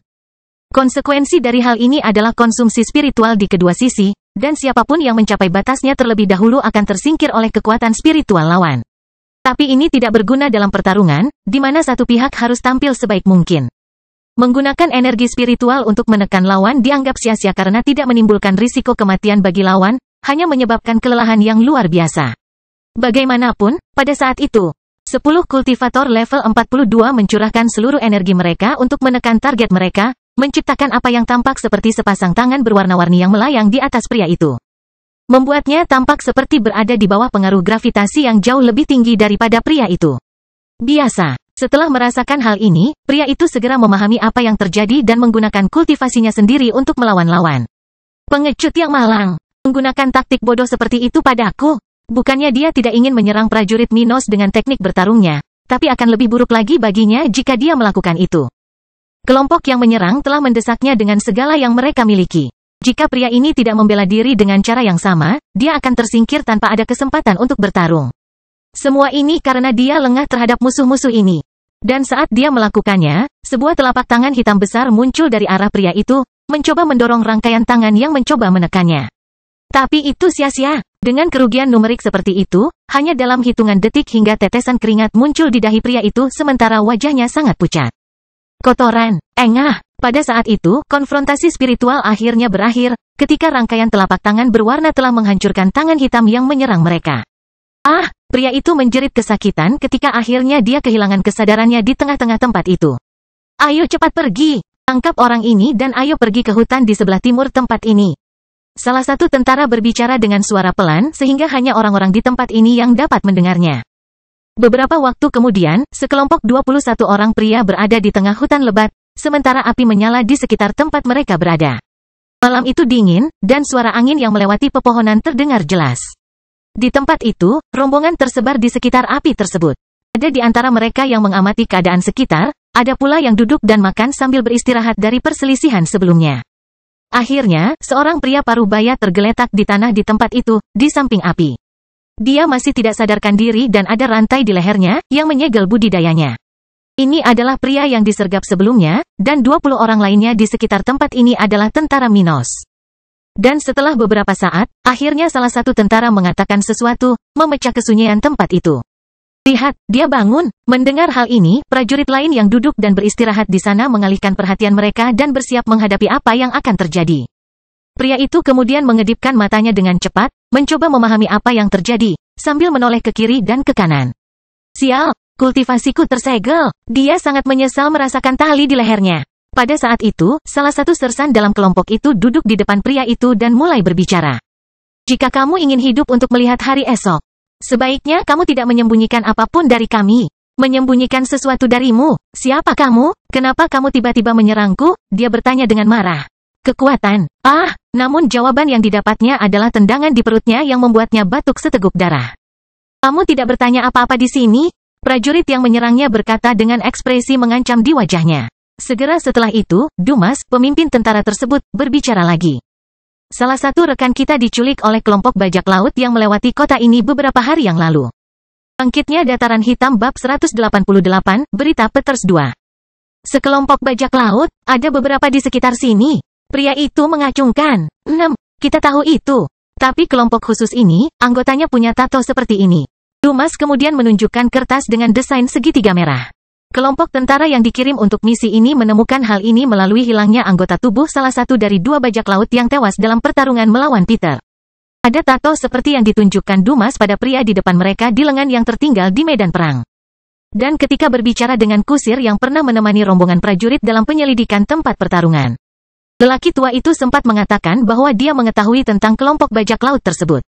Konsekuensi dari hal ini adalah konsumsi spiritual di kedua sisi, dan siapapun yang mencapai batasnya terlebih dahulu akan tersingkir oleh kekuatan spiritual lawan. Tapi ini tidak berguna dalam pertarungan, di mana satu pihak harus tampil sebaik mungkin. Menggunakan energi spiritual untuk menekan lawan dianggap sia-sia karena tidak menimbulkan risiko kematian bagi lawan, hanya menyebabkan kelelahan yang luar biasa. Bagaimanapun, pada saat itu, 10 kultivator level 42 mencurahkan seluruh energi mereka untuk menekan target mereka, menciptakan apa yang tampak seperti sepasang tangan berwarna-warni yang melayang di atas pria itu. Membuatnya tampak seperti berada di bawah pengaruh gravitasi yang jauh lebih tinggi daripada pria itu. Biasa, setelah merasakan hal ini, pria itu segera memahami apa yang terjadi dan menggunakan kultivasinya sendiri untuk melawan lawan. Pengecut yang malang, menggunakan taktik bodoh seperti itu padaku. Bukannya dia tidak ingin menyerang prajurit Minos dengan teknik bertarungnya, tapi akan lebih buruk lagi baginya jika dia melakukan itu. Kelompok yang menyerang telah mendesaknya dengan segala yang mereka miliki. Jika pria ini tidak membela diri dengan cara yang sama, dia akan tersingkir tanpa ada kesempatan untuk bertarung. Semua ini karena dia lengah terhadap musuh-musuh ini. Dan saat dia melakukannya, sebuah telapak tangan hitam besar muncul dari arah pria itu, mencoba mendorong rangkaian tangan yang mencoba menekannya. Tapi itu sia-sia. Dengan kerugian numerik seperti itu, hanya dalam hitungan detik hingga tetesan keringat muncul di dahi pria itu sementara wajahnya sangat pucat. Kotoran, engah. Pada saat itu, konfrontasi spiritual akhirnya berakhir, ketika rangkaian telapak tangan berwarna telah menghancurkan tangan hitam yang menyerang mereka. Ah, pria itu menjerit kesakitan ketika akhirnya dia kehilangan kesadarannya di tengah-tengah tempat itu. Ayo cepat pergi, tangkap orang ini dan ayo pergi ke hutan di sebelah timur tempat ini. Salah satu tentara berbicara dengan suara pelan sehingga hanya orang-orang di tempat ini yang dapat mendengarnya. Beberapa waktu kemudian, sekelompok 21 orang pria berada di tengah hutan lebat, sementara api menyala di sekitar tempat mereka berada. Malam itu dingin, dan suara angin yang melewati pepohonan terdengar jelas. Di tempat itu, rombongan tersebar di sekitar api tersebut. Ada di antara mereka yang mengamati keadaan sekitar, ada pula yang duduk dan makan sambil beristirahat dari perselisihan sebelumnya. Akhirnya, seorang pria parubaya tergeletak di tanah di tempat itu, di samping api. Dia masih tidak sadarkan diri dan ada rantai di lehernya, yang menyegel budidayanya. Ini adalah pria yang disergap sebelumnya, dan 20 orang lainnya di sekitar tempat ini adalah tentara Minos. Dan setelah beberapa saat, akhirnya salah satu tentara mengatakan sesuatu, memecah kesunyian tempat itu. Lihat, dia bangun. Mendengar hal ini, prajurit lain yang duduk dan beristirahat di sana mengalihkan perhatian mereka dan bersiap menghadapi apa yang akan terjadi. Pria itu kemudian mengedipkan matanya dengan cepat, mencoba memahami apa yang terjadi, sambil menoleh ke kiri dan ke kanan. Sial! Kultivasiku tersegel. Dia sangat menyesal merasakan tali di lehernya. Pada saat itu, salah satu sersan dalam kelompok itu duduk di depan pria itu dan mulai berbicara. Jika kamu ingin hidup untuk melihat hari esok, sebaiknya kamu tidak menyembunyikan apapun dari kami. Menyembunyikan sesuatu darimu. Siapa kamu? Kenapa kamu tiba-tiba menyerangku? Dia bertanya dengan marah. Kekuatan. Namun jawaban yang didapatnya adalah tendangan di perutnya yang membuatnya batuk seteguk darah. Kamu tidak bertanya apa-apa di sini? Prajurit yang menyerangnya berkata dengan ekspresi mengancam di wajahnya. Segera setelah itu, Dumas, pemimpin tentara tersebut, berbicara lagi. Salah satu rekan kita diculik oleh kelompok bajak laut yang melewati kota ini beberapa hari yang lalu. Bangkitnya Dataran Hitam bab 188, berita Peters 2. Sekelompok bajak laut, ada beberapa di sekitar sini. Pria itu mengacungkan. 6. Kita tahu itu. Tapi kelompok khusus ini, anggotanya punya tato seperti ini. Dumas kemudian menunjukkan kertas dengan desain segitiga merah. Kelompok tentara yang dikirim untuk misi ini menemukan hal ini melalui hilangnya anggota tubuh salah satu dari 2 bajak laut yang tewas dalam pertarungan melawan Peter. Ada tato seperti yang ditunjukkan Dumas pada pria di depan mereka di lengan yang tertinggal di medan perang. Dan ketika berbicara dengan kusir yang pernah menemani rombongan prajurit dalam penyelidikan tempat pertarungan. Lelaki tua itu sempat mengatakan bahwa dia mengetahui tentang kelompok bajak laut tersebut.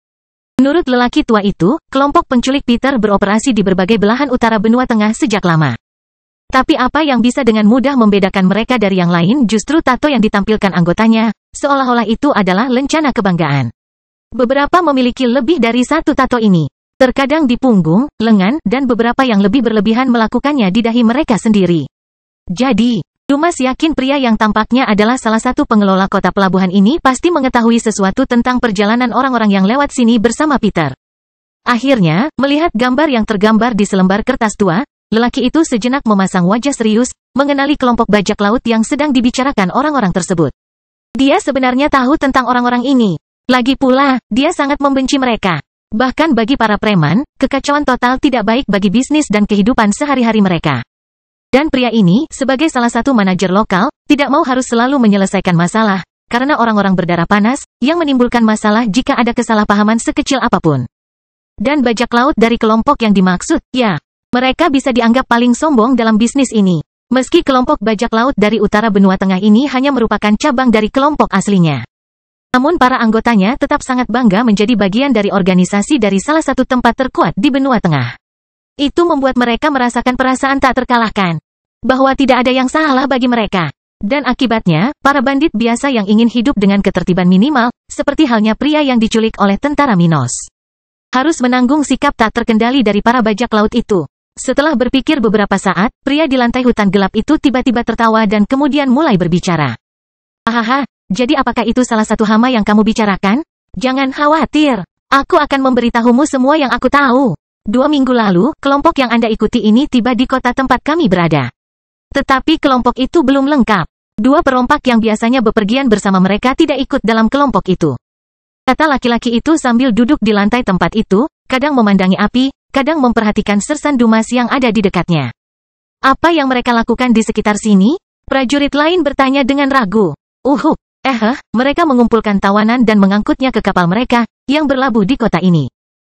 Menurut lelaki tua itu, kelompok penculik Peter beroperasi di berbagai belahan utara benua tengah sejak lama. Tapi apa yang bisa dengan mudah membedakan mereka dari yang lain justru tato yang ditampilkan anggotanya, seolah-olah itu adalah lencana kebanggaan. Beberapa memiliki lebih dari satu tato ini. Terkadang di punggung, lengan, dan beberapa yang lebih berlebihan melakukannya di dahi mereka sendiri. Jadi, Dumas yakin pria yang tampaknya adalah salah satu pengelola kota pelabuhan ini pasti mengetahui sesuatu tentang perjalanan orang-orang yang lewat sini bersama Peter. Akhirnya, melihat gambar yang tergambar di selembar kertas tua, lelaki itu sejenak memasang wajah serius, mengenali kelompok bajak laut yang sedang dibicarakan orang-orang tersebut. Dia sebenarnya tahu tentang orang-orang ini. Lagi pula, dia sangat membenci mereka. Bahkan bagi para preman, kekacauan total tidak baik bagi bisnis dan kehidupan sehari-hari mereka. Dan pria ini, sebagai salah satu manajer lokal, tidak mau harus selalu menyelesaikan masalah, karena orang-orang berdarah panas, yang menimbulkan masalah jika ada kesalahpahaman sekecil apapun. Dan bajak laut dari kelompok yang dimaksud, ya, mereka bisa dianggap paling sombong dalam bisnis ini. Meski kelompok bajak laut dari utara benua tengah ini hanya merupakan cabang dari kelompok aslinya. Namun para anggotanya tetap sangat bangga menjadi bagian dari organisasi dari salah satu tempat terkuat di benua tengah. Itu membuat mereka merasakan perasaan tak terkalahkan. Bahwa tidak ada yang salah bagi mereka. Dan akibatnya, para bandit biasa yang ingin hidup dengan ketertiban minimal, seperti halnya pria yang diculik oleh tentara Minos, harus menanggung sikap tak terkendali dari para bajak laut itu. Setelah berpikir beberapa saat, pria di lantai hutan gelap itu tiba-tiba tertawa dan kemudian mulai berbicara. Hahaha. Jadi apakah itu salah satu hama yang kamu bicarakan? Jangan khawatir. Aku akan memberitahumu semua yang aku tahu. 2 minggu lalu, kelompok yang Anda ikuti ini tiba di kota tempat kami berada. Tetapi kelompok itu belum lengkap. 2 perompak yang biasanya bepergian bersama mereka tidak ikut dalam kelompok itu. Kata laki-laki itu sambil duduk di lantai tempat itu, kadang memandangi api, kadang memperhatikan sersan Dumas yang ada di dekatnya. Apa yang mereka lakukan di sekitar sini? Prajurit lain bertanya dengan ragu. Mereka mengumpulkan tawanan dan mengangkutnya ke kapal mereka, yang berlabuh di kota ini.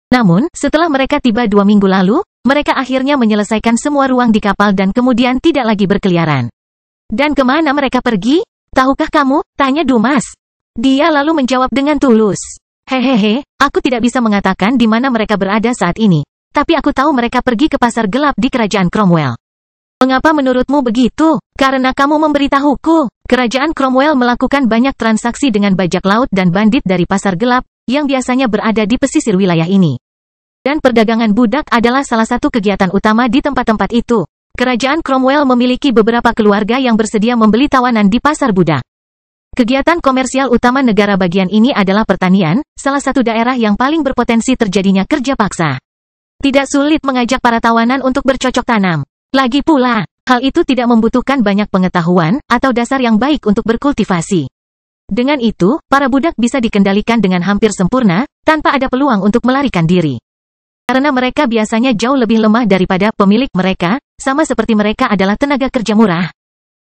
Namun, setelah mereka tiba 2 minggu lalu, mereka akhirnya menyelesaikan semua ruang di kapal dan kemudian tidak lagi berkeliaran. Dan kemana mereka pergi? Tahukah kamu? Tanya Dumas. Dia lalu menjawab dengan tulus. Hehehe, aku tidak bisa mengatakan di mana mereka berada saat ini. Tapi aku tahu mereka pergi ke pasar gelap di kerajaan Cromwell. Mengapa menurutmu begitu? Karena kamu memberitahuku. Kerajaan Cromwell melakukan banyak transaksi dengan bajak laut dan bandit dari pasar gelap, yang biasanya berada di pesisir wilayah ini. Dan perdagangan budak adalah salah satu kegiatan utama di tempat-tempat itu. Kerajaan Cromwell memiliki beberapa keluarga yang bersedia membeli tawanan di pasar budak. Kegiatan komersial utama negara bagian ini adalah pertanian, salah satu daerah yang paling berpotensi terjadinya kerja paksa. Tidak sulit mengajak para tawanan untuk bercocok tanam. Lagi pula, hal itu tidak membutuhkan banyak pengetahuan atau dasar yang baik untuk berkultivasi. Dengan itu, para budak bisa dikendalikan dengan hampir sempurna, tanpa ada peluang untuk melarikan diri. Karena mereka biasanya jauh lebih lemah daripada pemilik mereka, sama seperti mereka adalah tenaga kerja murah.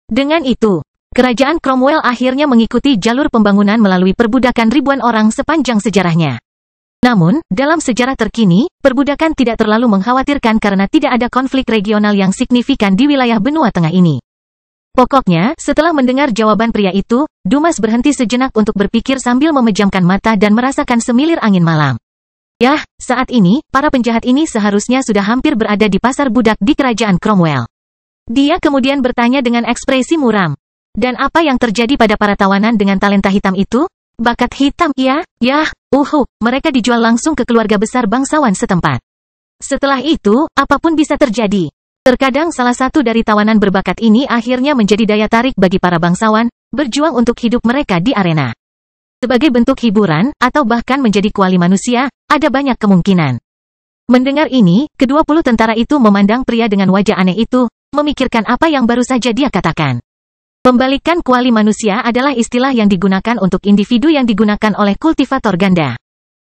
Dengan itu, kerajaan Cromwell akhirnya mengikuti jalur pembangunan melalui perbudakan ribuan orang sepanjang sejarahnya. Namun, dalam sejarah terkini, perbudakan tidak terlalu mengkhawatirkan karena tidak ada konflik regional yang signifikan di wilayah benua tengah ini. Pokoknya, setelah mendengar jawaban pria itu, Dumas berhenti sejenak untuk berpikir sambil memejamkan mata dan merasakan semilir angin malam. Yah, saat ini, para penjahat ini seharusnya sudah hampir berada di pasar budak di kerajaan Cromwell. Dia kemudian bertanya dengan ekspresi muram. Dan apa yang terjadi pada para tawanan dengan talenta hitam itu? Bakat hitam, ya? Mereka dijual langsung ke keluarga besar bangsawan setempat. Setelah itu, apapun bisa terjadi. Terkadang salah satu dari tawanan berbakat ini akhirnya menjadi daya tarik bagi para bangsawan, berjuang untuk hidup mereka di arena. Sebagai bentuk hiburan, atau bahkan menjadi kuali manusia, ada banyak kemungkinan. Mendengar ini, ke-20 tentara itu memandang pria dengan wajah aneh itu, memikirkan apa yang baru saja dia katakan. Pembalikan kuali manusia adalah istilah yang digunakan untuk individu yang digunakan oleh kultivator ganda.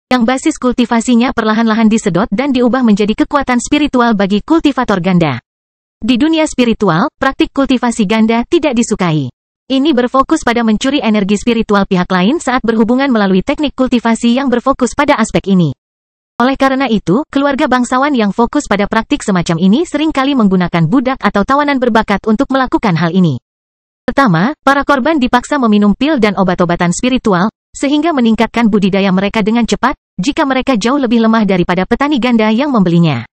Yang basis kultivasinya perlahan-lahan disedot dan diubah menjadi kekuatan spiritual bagi kultivator ganda. Di dunia spiritual, praktik kultivasi ganda tidak disukai. Ini berfokus pada mencuri energi spiritual pihak lain saat berhubungan melalui teknik kultivasi yang berfokus pada aspek ini. Oleh karena itu, keluarga bangsawan yang fokus pada praktik semacam ini seringkali menggunakan budak atau tawanan berbakat untuk melakukan hal ini. Pertama, para korban dipaksa meminum pil dan obat-obatan spiritual, sehingga meningkatkan budidaya mereka dengan cepat, jika mereka jauh lebih lemah daripada petani ganda yang membelinya.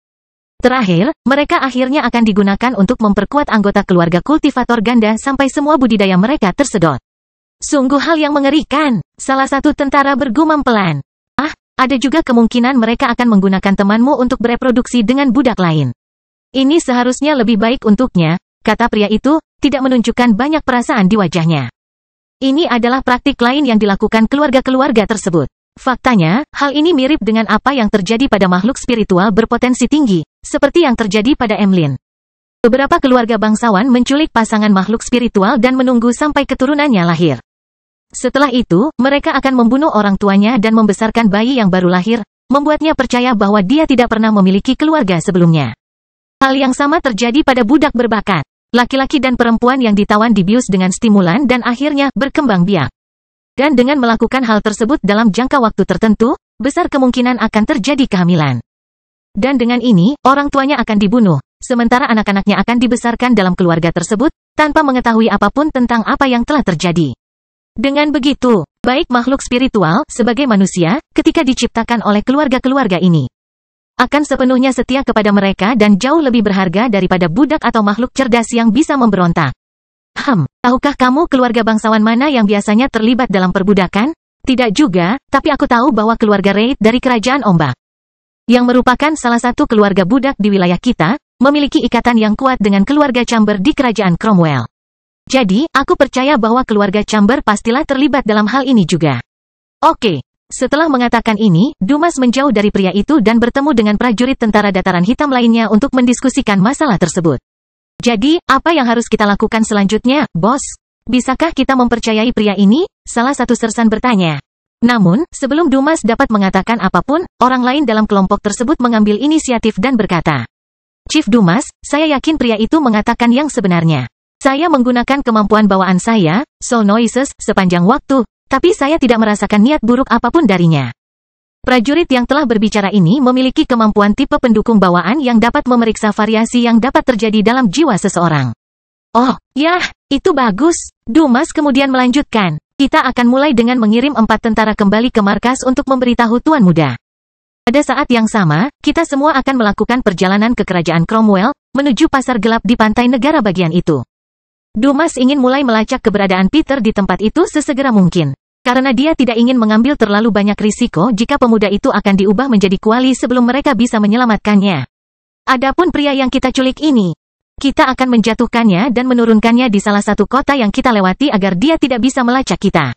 Terakhir, mereka akhirnya akan digunakan untuk memperkuat anggota keluarga kultivator ganda sampai semua budidaya mereka tersedot. Sungguh hal yang mengerikan, salah satu tentara bergumam pelan. Ada juga kemungkinan mereka akan menggunakan temanmu untuk bereproduksi dengan budak lain. Ini seharusnya lebih baik untuknya, kata pria itu, tidak menunjukkan banyak perasaan di wajahnya. Ini adalah praktik lain yang dilakukan keluarga-keluarga tersebut. Faktanya, hal ini mirip dengan apa yang terjadi pada makhluk spiritual berpotensi tinggi, seperti yang terjadi pada Emlyn. Beberapa keluarga bangsawan menculik pasangan makhluk spiritual dan menunggu sampai keturunannya lahir. Setelah itu, mereka akan membunuh orang tuanya dan membesarkan bayi yang baru lahir, membuatnya percaya bahwa dia tidak pernah memiliki keluarga sebelumnya. Hal yang sama terjadi pada budak berbakat. Laki-laki dan perempuan yang ditawan dibius dengan stimulan dan akhirnya berkembang biak. Dan dengan melakukan hal tersebut dalam jangka waktu tertentu, besar kemungkinan akan terjadi kehamilan. Dan dengan ini, orang tuanya akan dibunuh, sementara anak-anaknya akan dibesarkan dalam keluarga tersebut, tanpa mengetahui apapun tentang apa yang telah terjadi. Dengan begitu, baik makhluk spiritual, sebagai manusia, ketika diciptakan oleh keluarga-keluarga ini, akan sepenuhnya setia kepada mereka dan jauh lebih berharga daripada budak atau makhluk cerdas yang bisa memberontak. Tahukah kamu keluarga bangsawan mana yang biasanya terlibat dalam perbudakan? Tidak juga, tapi aku tahu bahwa keluarga Reid dari Kerajaan Ombak, yang merupakan salah satu keluarga budak di wilayah kita, memiliki ikatan yang kuat dengan keluarga Chamber di Kerajaan Cromwell. Jadi, aku percaya bahwa keluarga Chamber pastilah terlibat dalam hal ini juga. Oke. Setelah mengatakan ini, Dumas menjauh dari pria itu dan bertemu dengan prajurit tentara dataran hitam lainnya untuk mendiskusikan masalah tersebut. Jadi, apa yang harus kita lakukan selanjutnya, bos? Bisakah kita mempercayai pria ini? Salah satu sersan bertanya. Namun, sebelum Dumas dapat mengatakan apapun, orang lain dalam kelompok tersebut mengambil inisiatif dan berkata, Chief Dumas, saya yakin pria itu mengatakan yang sebenarnya. Saya menggunakan kemampuan bawaan saya, Soul Noises, sepanjang waktu, tapi saya tidak merasakan niat buruk apapun darinya. Prajurit yang telah berbicara ini memiliki kemampuan tipe pendukung bawaan yang dapat memeriksa variasi yang dapat terjadi dalam jiwa seseorang. Oh, yah, itu bagus. Dumas kemudian melanjutkan, kita akan mulai dengan mengirim 4 tentara kembali ke markas untuk memberitahu Tuan Muda. Pada saat yang sama, kita semua akan melakukan perjalanan ke Kerajaan Cromwell, menuju pasar gelap di pantai negara bagian itu. Dumas ingin mulai melacak keberadaan Peter di tempat itu sesegera mungkin. Karena dia tidak ingin mengambil terlalu banyak risiko jika pemuda itu akan diubah menjadi kuali sebelum mereka bisa menyelamatkannya. Adapun pria yang kita culik ini, kita akan menjatuhkannya dan menurunkannya di salah satu kota yang kita lewati agar dia tidak bisa melacak kita.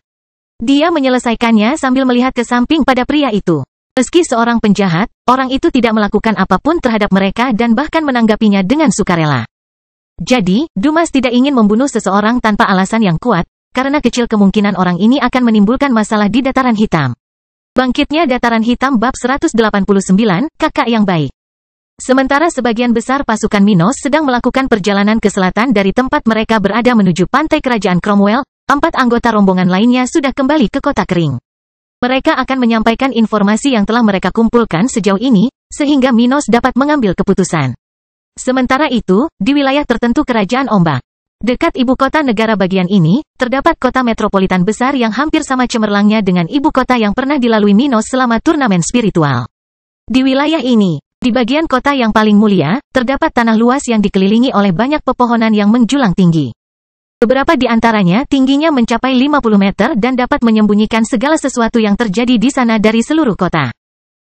Dia menyelesaikannya sambil melihat ke samping pada pria itu. Meski seorang penjahat, orang itu tidak melakukan apapun terhadap mereka dan bahkan menanggapinya dengan sukarela. Jadi, Dumas tidak ingin membunuh seseorang tanpa alasan yang kuat, karena kecil kemungkinan orang ini akan menimbulkan masalah di Dataran Hitam. Bangkitnya Dataran Hitam bab 189, Kakak yang Baik. Sementara sebagian besar pasukan Minos sedang melakukan perjalanan ke selatan dari tempat mereka berada menuju pantai Kerajaan Cromwell, 4 anggota rombongan lainnya sudah kembali ke Kota Kering. Mereka akan menyampaikan informasi yang telah mereka kumpulkan sejauh ini, sehingga Minos dapat mengambil keputusan. Sementara itu, di wilayah tertentu Kerajaan Ombak, dekat ibu kota negara bagian ini, terdapat kota metropolitan besar yang hampir sama cemerlangnya dengan ibu kota yang pernah dilalui Minos selama turnamen spiritual. Di wilayah ini, di bagian kota yang paling mulia, terdapat tanah luas yang dikelilingi oleh banyak pepohonan yang menjulang tinggi. Beberapa di antaranya tingginya mencapai 50 meter dan dapat menyembunyikan segala sesuatu yang terjadi di sana dari seluruh kota.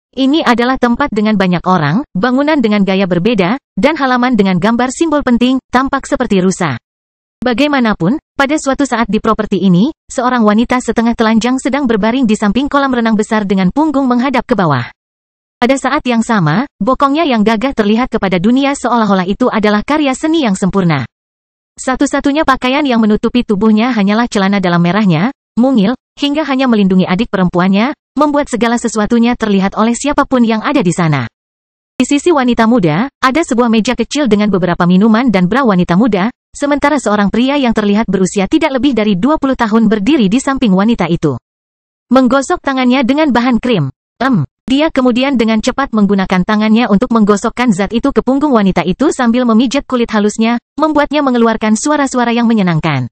Ini adalah tempat dengan banyak orang, bangunan dengan gaya berbeda, dan halaman dengan gambar simbol penting, tampak seperti rusa. Bagaimanapun, pada suatu saat di properti ini, seorang wanita setengah telanjang sedang berbaring di samping kolam renang besar dengan punggung menghadap ke bawah. Pada saat yang sama, bokongnya yang gagah terlihat kepada dunia seolah-olah itu adalah karya seni yang sempurna. Satu-satunya pakaian yang menutupi tubuhnya hanyalah celana dalam merahnya, mungil, hingga hanya melindungi adik perempuannya, membuat segala sesuatunya terlihat oleh siapapun yang ada di sana. Di sisi wanita muda, ada sebuah meja kecil dengan beberapa minuman dan bra wanita muda, sementara seorang pria yang terlihat berusia tidak lebih dari 20 tahun berdiri di samping wanita itu. Menggosok tangannya dengan bahan krim. Dia kemudian dengan cepat menggunakan tangannya untuk menggosokkan zat itu ke punggung wanita itu sambil memijat kulit halusnya, membuatnya mengeluarkan suara-suara yang menyenangkan.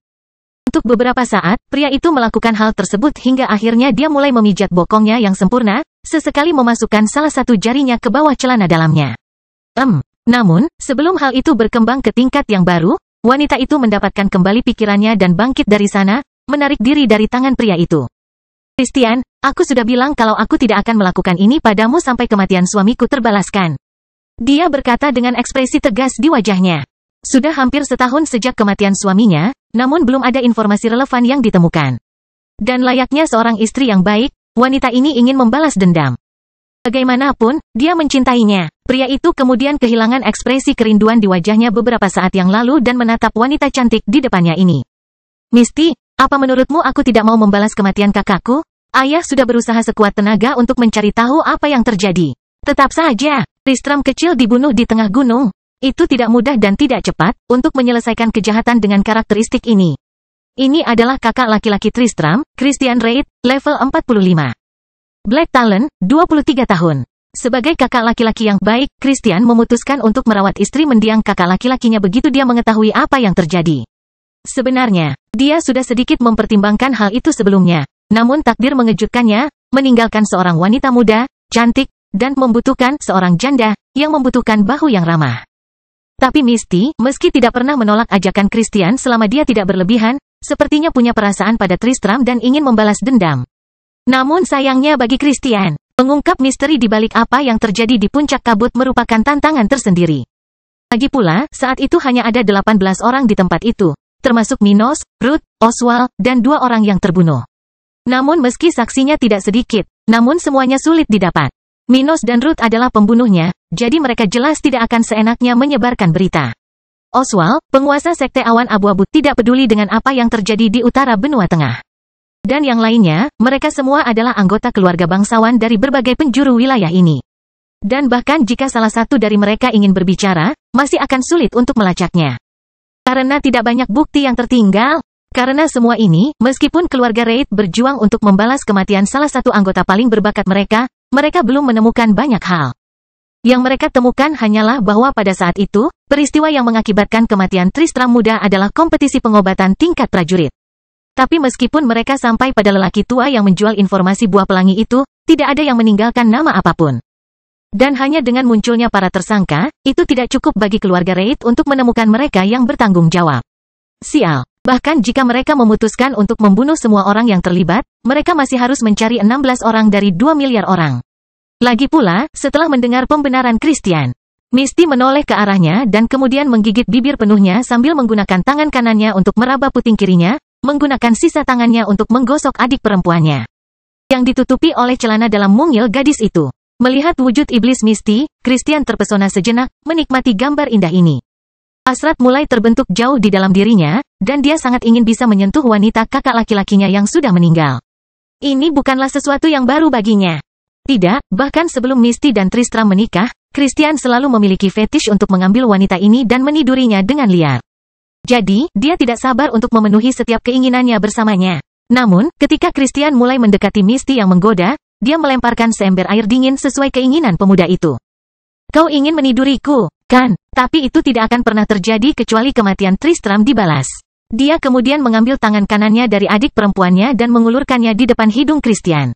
Untuk beberapa saat, pria itu melakukan hal tersebut hingga akhirnya dia mulai memijat bokongnya yang sempurna, sesekali memasukkan salah satu jarinya ke bawah celana dalamnya. Namun, sebelum hal itu berkembang ke tingkat yang baru, wanita itu mendapatkan kembali pikirannya dan bangkit dari sana, menarik diri dari tangan pria itu. Christian, aku sudah bilang kalau aku tidak akan melakukan ini padamu sampai kematian suamiku terbalaskan. Dia berkata dengan ekspresi tegas di wajahnya. Sudah hampir setahun sejak kematian suaminya, namun belum ada informasi relevan yang ditemukan. Dan layaknya seorang istri yang baik, wanita ini ingin membalas dendam. Bagaimanapun, dia mencintainya. Pria itu kemudian kehilangan ekspresi kerinduan di wajahnya beberapa saat yang lalu dan menatap wanita cantik di depannya ini. Misty, apa menurutmu aku tidak mau membalas kematian kakakku? Ayah sudah berusaha sekuat tenaga untuk mencari tahu apa yang terjadi. Tetap saja, Tristram kecil dibunuh di tengah gunung. Itu tidak mudah dan tidak cepat untuk menyelesaikan kejahatan dengan karakteristik ini. Ini adalah kakak laki-laki Tristram, Christian Reid, level 45. Black Talon, 23 tahun. Sebagai kakak laki-laki yang baik, Christian memutuskan untuk merawat istri mendiang kakak laki-lakinya begitu dia mengetahui apa yang terjadi. Sebenarnya, dia sudah sedikit mempertimbangkan hal itu sebelumnya. Namun takdir mengejutkannya, meninggalkan seorang wanita muda, cantik, dan membutuhkan seorang janda, yang membutuhkan bahu yang ramah. Tapi Misty, meski tidak pernah menolak ajakan Christian selama dia tidak berlebihan, sepertinya punya perasaan pada Tristram dan ingin membalas dendam. Namun sayangnya bagi Christian, mengungkap misteri di balik apa yang terjadi di puncak kabut merupakan tantangan tersendiri. Lagi pula, saat itu hanya ada 18 orang di tempat itu, termasuk Minos, Ruth, Oswald, dan 2 orang yang terbunuh. Namun meski saksinya tidak sedikit, namun semuanya sulit didapat. Minos dan Ruth adalah pembunuhnya, jadi mereka jelas tidak akan seenaknya menyebarkan berita. Oswald, penguasa sekte awan abu-abu, tidak peduli dengan apa yang terjadi di utara benua tengah. Dan yang lainnya, mereka semua adalah anggota keluarga bangsawan dari berbagai penjuru wilayah ini. Dan bahkan jika salah satu dari mereka ingin berbicara, masih akan sulit untuk melacaknya. Karena tidak banyak bukti yang tertinggal. Karena semua ini, meskipun keluarga Reid berjuang untuk membalas kematian salah satu anggota paling berbakat mereka belum menemukan banyak hal. Yang mereka temukan hanyalah bahwa pada saat itu, peristiwa yang mengakibatkan kematian Tristram muda adalah kompetisi pengobatan tingkat prajurit. Tapi meskipun mereka sampai pada lelaki tua yang menjual informasi buah pelangi itu, tidak ada yang meninggalkan nama apapun. Dan hanya dengan munculnya para tersangka, itu tidak cukup bagi keluarga Reid untuk menemukan mereka yang bertanggung jawab. Sial. Bahkan jika mereka memutuskan untuk membunuh semua orang yang terlibat, mereka masih harus mencari 16 orang dari 2 miliar orang. Lagi pula, setelah mendengar pembenaran Christian, Misty menoleh ke arahnya dan kemudian menggigit bibir penuhnya sambil menggunakan tangan kanannya untuk meraba puting kirinya, menggunakan sisa tangannya untuk menggosok adik perempuannya yang ditutupi oleh celana dalam mungil gadis itu. Melihat wujud iblis Misty, Christian terpesona sejenak, menikmati gambar indah ini. Hasrat mulai terbentuk jauh di dalam dirinya, dan dia sangat ingin bisa menyentuh wanita kakak laki-lakinya yang sudah meninggal. Ini bukanlah sesuatu yang baru baginya. Tidak, bahkan sebelum Misty dan Tristram menikah, Christian selalu memiliki fetish untuk mengambil wanita ini dan menidurinya dengan liar. Jadi, dia tidak sabar untuk memenuhi setiap keinginannya bersamanya. Namun, ketika Christian mulai mendekati Misty yang menggoda, dia melemparkan seember air dingin sesuai keinginan pemuda itu. Kau ingin meniduriku, kan? Tapi itu tidak akan pernah terjadi kecuali kematian Tristram dibalas. Dia kemudian mengambil tangan kanannya dari adik perempuannya dan mengulurkannya di depan hidung Christian.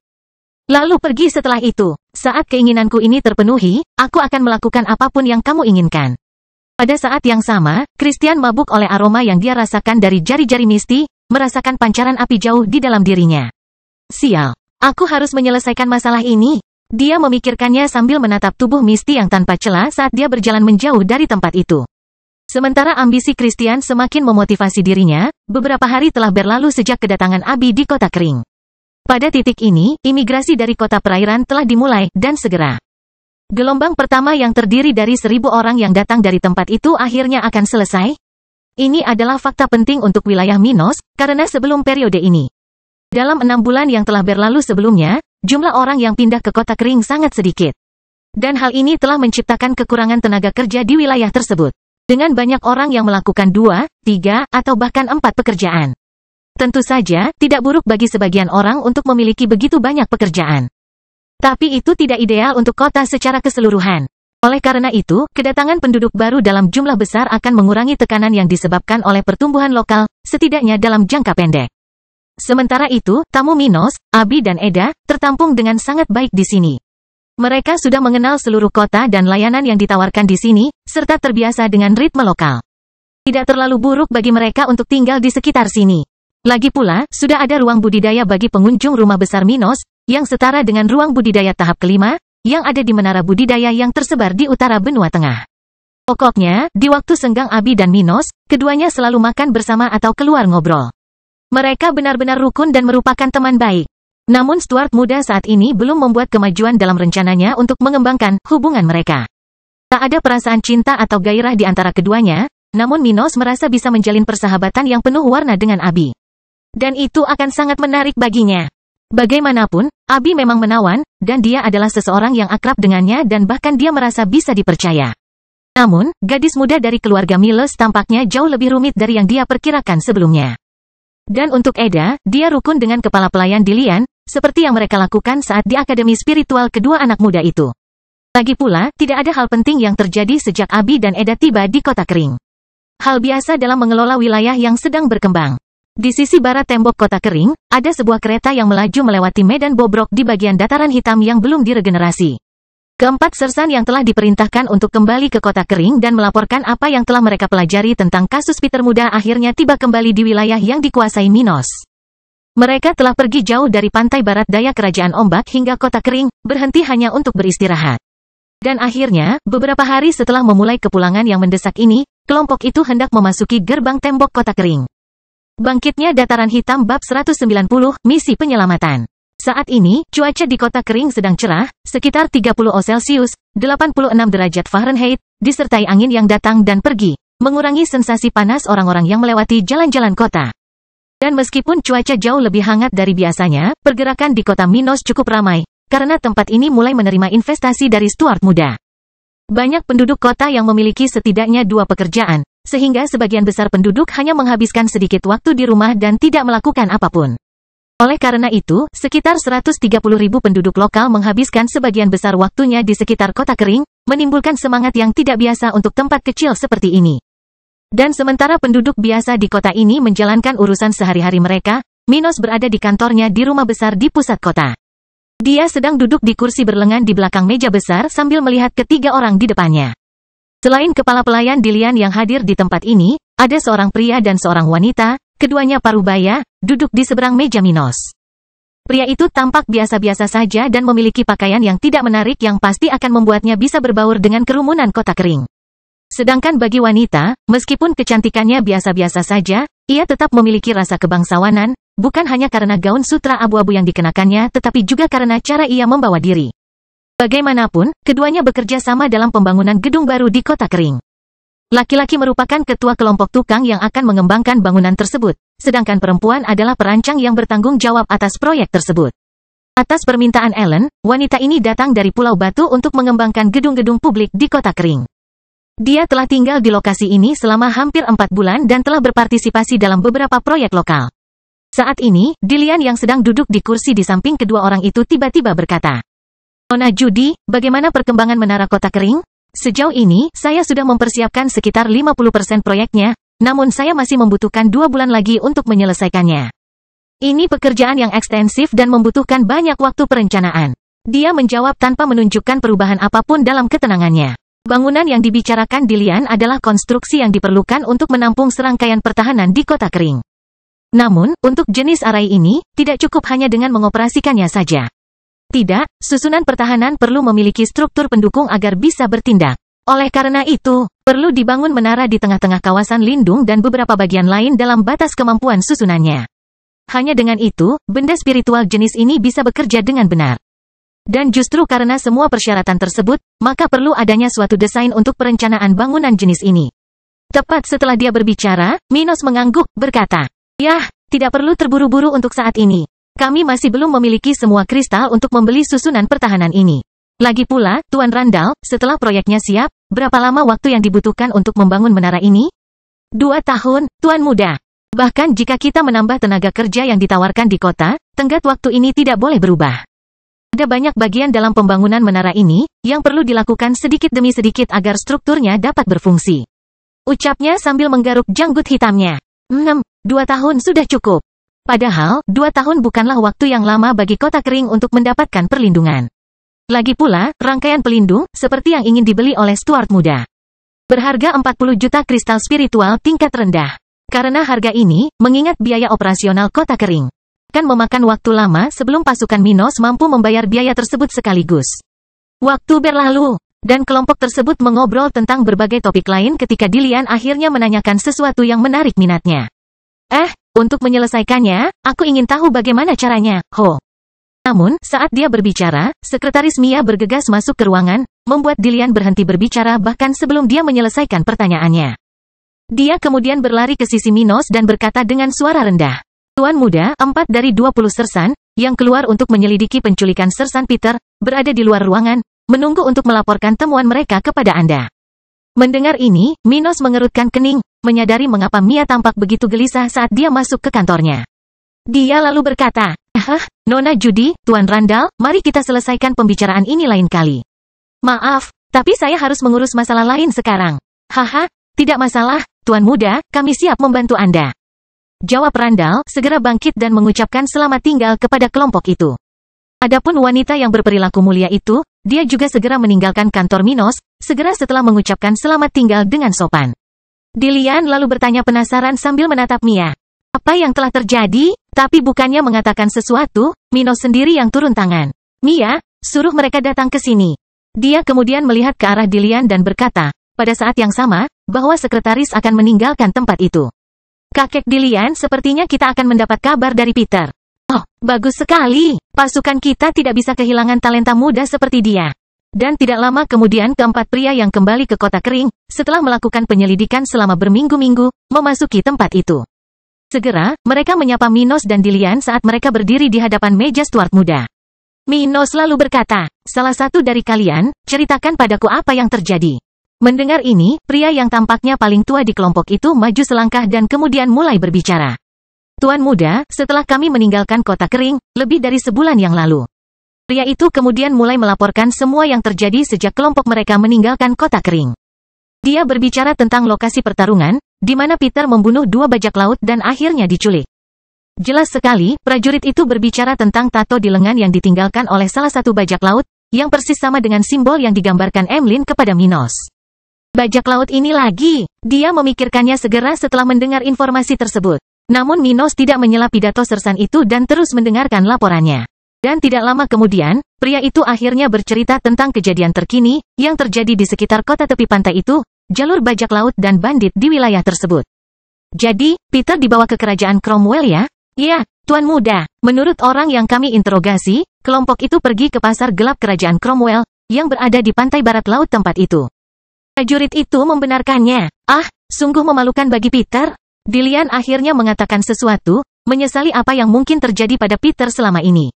Lalu pergi setelah itu. Saat keinginanku ini terpenuhi, aku akan melakukan apapun yang kamu inginkan. Pada saat yang sama, Christian mabuk oleh aroma yang dia rasakan dari jari-jari Misty, merasakan pancaran api jauh di dalam dirinya. Sial, aku harus menyelesaikan masalah ini. Dia memikirkannya sambil menatap tubuh Misty yang tanpa celah saat dia berjalan menjauh dari tempat itu. Sementara ambisi Christian semakin memotivasi dirinya, beberapa hari telah berlalu sejak kedatangan Abi di kota kering. Pada titik ini, imigrasi dari kota perairan telah dimulai, dan segera. Gelombang pertama yang terdiri dari 1.000 orang yang datang dari tempat itu akhirnya akan selesai. Ini adalah fakta penting untuk wilayah Minos, karena sebelum periode ini. Dalam 6 bulan yang telah berlalu sebelumnya, jumlah orang yang pindah ke kota kering sangat sedikit. Dan hal ini telah menciptakan kekurangan tenaga kerja di wilayah tersebut. Dengan banyak orang yang melakukan 2, 3, atau bahkan 4 pekerjaan. Tentu saja, tidak buruk bagi sebagian orang untuk memiliki begitu banyak pekerjaan. Tapi itu tidak ideal untuk kota secara keseluruhan. Oleh karena itu, kedatangan penduduk baru dalam jumlah besar akan mengurangi tekanan yang disebabkan oleh pertumbuhan lokal, setidaknya dalam jangka pendek. Sementara itu, tamu Minos, Abi dan Eda, tertampung dengan sangat baik di sini. Mereka sudah mengenal seluruh kota dan layanan yang ditawarkan di sini, serta terbiasa dengan ritme lokal. Tidak terlalu buruk bagi mereka untuk tinggal di sekitar sini. Lagi pula, sudah ada ruang budidaya bagi pengunjung rumah besar Minos, yang setara dengan ruang budidaya tahap kelima, yang ada di menara budidaya yang tersebar di utara benua tengah. Pokoknya, di waktu senggang Abi dan Minos, keduanya selalu makan bersama atau keluar ngobrol. Mereka benar-benar rukun dan merupakan teman baik. Namun Stuart muda saat ini belum membuat kemajuan dalam rencananya untuk mengembangkan hubungan mereka. Tak ada perasaan cinta atau gairah di antara keduanya, namun Minos merasa bisa menjalin persahabatan yang penuh warna dengan Abi. Dan itu akan sangat menarik baginya. Bagaimanapun, Abi memang menawan, dan dia adalah seseorang yang akrab dengannya dan bahkan dia merasa bisa dipercaya. Namun, gadis muda dari keluarga Miles tampaknya jauh lebih rumit dari yang dia perkirakan sebelumnya. Dan untuk Eda, dia rukun dengan kepala pelayan Dilian, seperti yang mereka lakukan saat di akademi spiritual kedua anak muda itu. Lagi pula, tidak ada hal penting yang terjadi sejak Abi dan Eda tiba di kota kering. Hal biasa dalam mengelola wilayah yang sedang berkembang. Di sisi barat tembok kota kering, ada sebuah kereta yang melaju melewati medan bobrok di bagian dataran hitam yang belum diregenerasi. Keempat sersan yang telah diperintahkan untuk kembali ke kota kering dan melaporkan apa yang telah mereka pelajari tentang kasus Peter muda akhirnya tiba kembali di wilayah yang dikuasai Minos. Mereka telah pergi jauh dari pantai barat daya kerajaan ombak hingga kota kering, berhenti hanya untuk beristirahat. Dan akhirnya, beberapa hari setelah memulai kepulangan yang mendesak ini, kelompok itu hendak memasuki gerbang tembok kota kering. Bangkitnya dataran hitam bab 190, misi penyelamatan. Saat ini, cuaca di kota kering sedang cerah, sekitar 30°C, 86 derajat Fahrenheit, disertai angin yang datang dan pergi, mengurangi sensasi panas orang-orang yang melewati jalan-jalan kota. Dan meskipun cuaca jauh lebih hangat dari biasanya, pergerakan di kota Minos cukup ramai, karena tempat ini mulai menerima investasi dari Stuart muda. Banyak penduduk kota yang memiliki setidaknya 2 pekerjaan, sehingga sebagian besar penduduk hanya menghabiskan sedikit waktu di rumah dan tidak melakukan apapun. Oleh karena itu, sekitar 130.000 penduduk lokal menghabiskan sebagian besar waktunya di sekitar kota kering, menimbulkan semangat yang tidak biasa untuk tempat kecil seperti ini. Dan sementara penduduk biasa di kota ini menjalankan urusan sehari-hari mereka, Minos berada di kantornya di rumah besar di pusat kota. Dia sedang duduk di kursi berlengan di belakang meja besar sambil melihat ketiga orang di depannya. Selain kepala pelayan Dilian yang hadir di tempat ini, ada seorang pria dan seorang wanita, keduanya parubaya, duduk di seberang meja Minos. Pria itu tampak biasa-biasa saja dan memiliki pakaian yang tidak menarik yang pasti akan membuatnya bisa berbaur dengan kerumunan kota kering. Sedangkan bagi wanita, meskipun kecantikannya biasa-biasa saja, ia tetap memiliki rasa kebangsawanan, bukan hanya karena gaun sutra abu-abu yang dikenakannya tetapi juga karena cara ia membawa diri. Bagaimanapun, keduanya bekerja sama dalam pembangunan gedung baru di kota kering. Laki-laki merupakan ketua kelompok tukang yang akan mengembangkan bangunan tersebut, sedangkan perempuan adalah perancang yang bertanggung jawab atas proyek tersebut. Atas permintaan Ellen, wanita ini datang dari Pulau Batu untuk mengembangkan gedung-gedung publik di kota kering. Dia telah tinggal di lokasi ini selama hampir 4 bulan dan telah berpartisipasi dalam beberapa proyek lokal. Saat ini, Dilian yang sedang duduk di kursi di samping kedua orang itu tiba-tiba berkata, Nona Judy, bagaimana perkembangan menara kota kering? Sejauh ini, saya sudah mempersiapkan sekitar 50% proyeknya, namun saya masih membutuhkan 2 bulan lagi untuk menyelesaikannya. Ini pekerjaan yang ekstensif dan membutuhkan banyak waktu perencanaan. Dia menjawab tanpa menunjukkan perubahan apapun dalam ketenangannya. Bangunan yang dibicarakan Dilian adalah konstruksi yang diperlukan untuk menampung serangkaian pertahanan di kota kering. Namun, untuk jenis arai ini, tidak cukup hanya dengan mengoperasikannya saja. Tidak, susunan pertahanan perlu memiliki struktur pendukung agar bisa bertindak. Oleh karena itu, perlu dibangun menara di tengah-tengah kawasan lindung dan beberapa bagian lain dalam batas kemampuan susunannya. Hanya dengan itu, benda spiritual jenis ini bisa bekerja dengan benar. Dan justru karena semua persyaratan tersebut, maka perlu adanya suatu desain untuk perencanaan bangunan jenis ini. Tepat setelah dia berbicara, Minos mengangguk, berkata, "Yah, tidak perlu terburu-buru untuk saat ini. Kami masih belum memiliki semua kristal untuk membeli susunan pertahanan ini. Lagi pula, Tuan Randall, setelah proyeknya siap, berapa lama waktu yang dibutuhkan untuk membangun menara ini? 2 tahun, Tuan Muda. Bahkan jika kita menambah tenaga kerja yang ditawarkan di kota, tenggat waktu ini tidak boleh berubah." Ada banyak bagian dalam pembangunan menara ini, yang perlu dilakukan sedikit demi sedikit agar strukturnya dapat berfungsi. Ucapnya sambil menggaruk janggut hitamnya. 2 tahun sudah cukup. Padahal, 2 tahun bukanlah waktu yang lama bagi kota kering untuk mendapatkan perlindungan. Lagi pula, rangkaian pelindung, seperti yang ingin dibeli oleh Stuart muda. Berharga 40 juta kristal spiritual tingkat rendah. Karena harga ini, mengingat biaya operasional kota kering, akan memakan waktu lama sebelum pasukan Minos mampu membayar biaya tersebut sekaligus. Waktu berlalu, dan kelompok tersebut mengobrol tentang berbagai topik lain ketika Dilian akhirnya menanyakan sesuatu yang menarik minatnya. Untuk menyelesaikannya, aku ingin tahu bagaimana caranya, Ho. Namun, saat dia berbicara, Sekretaris Mia bergegas masuk ke ruangan, membuat Dilian berhenti berbicara bahkan sebelum dia menyelesaikan pertanyaannya. Dia kemudian berlari ke sisi Minos dan berkata dengan suara rendah. Tuan muda, 4 dari 20 sersan, yang keluar untuk menyelidiki penculikan Sersan Peter, berada di luar ruangan, menunggu untuk melaporkan temuan mereka kepada Anda. Mendengar ini, Minos mengerutkan kening, menyadari mengapa Mia tampak begitu gelisah saat dia masuk ke kantornya. Dia lalu berkata, Nona Judy, Tuan Randall, mari kita selesaikan pembicaraan ini lain kali. Maaf, tapi saya harus mengurus masalah lain sekarang. Tidak masalah, Tuan muda, kami siap membantu Anda. Jawab Randall, segera bangkit dan mengucapkan selamat tinggal kepada kelompok itu. Adapun wanita yang berperilaku mulia itu, dia juga segera meninggalkan kantor Minos, segera setelah mengucapkan selamat tinggal dengan sopan. Dilian lalu bertanya penasaran sambil menatap Mia. Apa yang telah terjadi? Tapi bukannya mengatakan sesuatu, Minos sendiri yang turun tangan. Mia, suruh mereka datang ke sini. Dia kemudian melihat ke arah Dilian dan berkata, pada saat yang sama, bahwa sekretaris akan meninggalkan tempat itu. Kakek Dilian, sepertinya kita akan mendapat kabar dari Peter. Oh, bagus sekali. Pasukan kita tidak bisa kehilangan talenta muda seperti dia. Dan tidak lama kemudian keempat pria yang kembali ke kota kering, setelah melakukan penyelidikan selama berminggu-minggu, memasuki tempat itu. Segera, mereka menyapa Minos dan Dilian saat mereka berdiri di hadapan meja Stuart muda. Minos lalu berkata, salah satu dari kalian, ceritakan padaku apa yang terjadi. Mendengar ini, pria yang tampaknya paling tua di kelompok itu maju selangkah dan kemudian mulai berbicara. Tuan muda, setelah kami meninggalkan kota kering, lebih dari sebulan yang lalu. Pria itu kemudian mulai melaporkan semua yang terjadi sejak kelompok mereka meninggalkan kota kering. Dia berbicara tentang lokasi pertarungan, di mana Peter membunuh 2 bajak laut dan akhirnya diculik. Jelas sekali, prajurit itu berbicara tentang tato di lengan yang ditinggalkan oleh salah satu bajak laut, yang persis sama dengan simbol yang digambarkan Emlyn kepada Minos. Bajak laut ini lagi. Dia memikirkannya segera setelah mendengar informasi tersebut. Namun Minos tidak menyela pidato sersan itu dan terus mendengarkan laporannya. Dan tidak lama kemudian, pria itu akhirnya bercerita tentang kejadian terkini, yang terjadi di sekitar kota tepi pantai itu, jalur bajak laut dan bandit di wilayah tersebut. Jadi, Peter dibawa ke kerajaan Cromwell ya? Ya, Tuan muda. Menurut orang yang kami interogasi, kelompok itu pergi ke pasar gelap kerajaan Cromwell, yang berada di pantai barat laut tempat itu. Prajurit itu membenarkannya. Sungguh memalukan bagi Peter. Dilian akhirnya mengatakan sesuatu, menyesali apa yang mungkin terjadi pada Peter selama ini.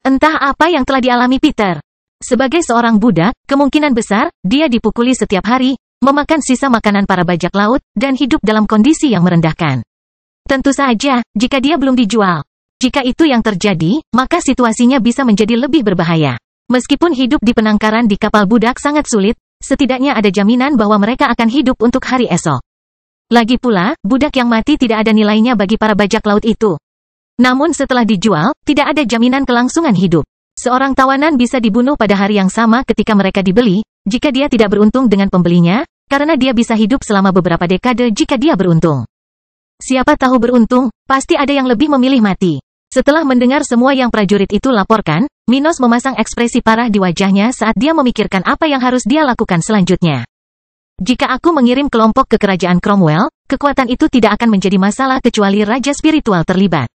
Entah apa yang telah dialami Peter. Sebagai seorang budak, kemungkinan besar, dia dipukuli setiap hari, memakan sisa makanan para bajak laut, dan hidup dalam kondisi yang merendahkan. Tentu saja, jika dia belum dijual. Jika itu yang terjadi, maka situasinya bisa menjadi lebih berbahaya. Meskipun hidup di penangkaran di kapal budak sangat sulit, setidaknya ada jaminan bahwa mereka akan hidup untuk hari esok. Lagi pula, budak yang mati tidak ada nilainya bagi para bajak laut itu. Namun setelah dijual, tidak ada jaminan kelangsungan hidup. Seorang tawanan bisa dibunuh pada hari yang sama ketika mereka dibeli, jika dia tidak beruntung dengan pembelinya, karena dia bisa hidup selama beberapa dekade jika dia beruntung. Siapa tahu beruntung, pasti ada yang lebih memilih mati. Setelah mendengar semua yang prajurit itu laporkan, Minos memasang ekspresi parah di wajahnya saat dia memikirkan apa yang harus dia lakukan selanjutnya. Jika aku mengirim kelompok ke kerajaan Cromwell, kekuatan itu tidak akan menjadi masalah kecuali raja spiritual terlibat.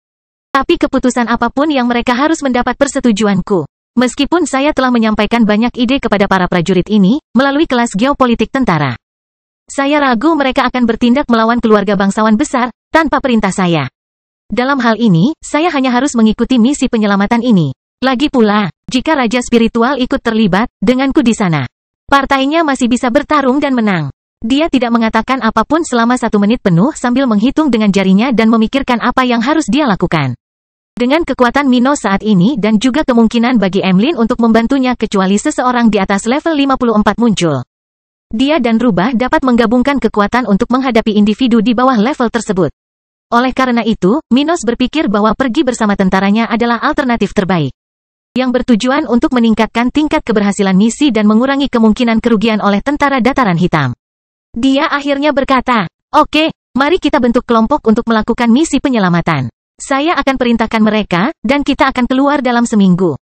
Tapi keputusan apapun yang mereka harus mendapat persetujuanku. Meskipun saya telah menyampaikan banyak ide kepada para prajurit ini, melalui kelas geopolitik tentara. Saya ragu mereka akan bertindak melawan keluarga bangsawan besar, tanpa perintah saya. Dalam hal ini, saya hanya harus mengikuti misi penyelamatan ini. Lagi pula, jika raja spiritual ikut terlibat, denganku di sana, partainya masih bisa bertarung dan menang. Dia tidak mengatakan apapun selama 1 menit penuh sambil menghitung dengan jarinya dan memikirkan apa yang harus dia lakukan. Dengan kekuatan Minos saat ini dan juga kemungkinan bagi Emlyn untuk membantunya kecuali seseorang di atas level 54 muncul. Dia dan Rubah dapat menggabungkan kekuatan untuk menghadapi individu di bawah level tersebut. Oleh karena itu, Minos berpikir bahwa pergi bersama tentaranya adalah alternatif terbaik. Yang bertujuan untuk meningkatkan tingkat keberhasilan misi dan mengurangi kemungkinan kerugian oleh tentara dataran hitam. Dia akhirnya berkata, "Oke, mari kita bentuk kelompok untuk melakukan misi penyelamatan. Saya akan perintahkan mereka, dan kita akan keluar dalam seminggu."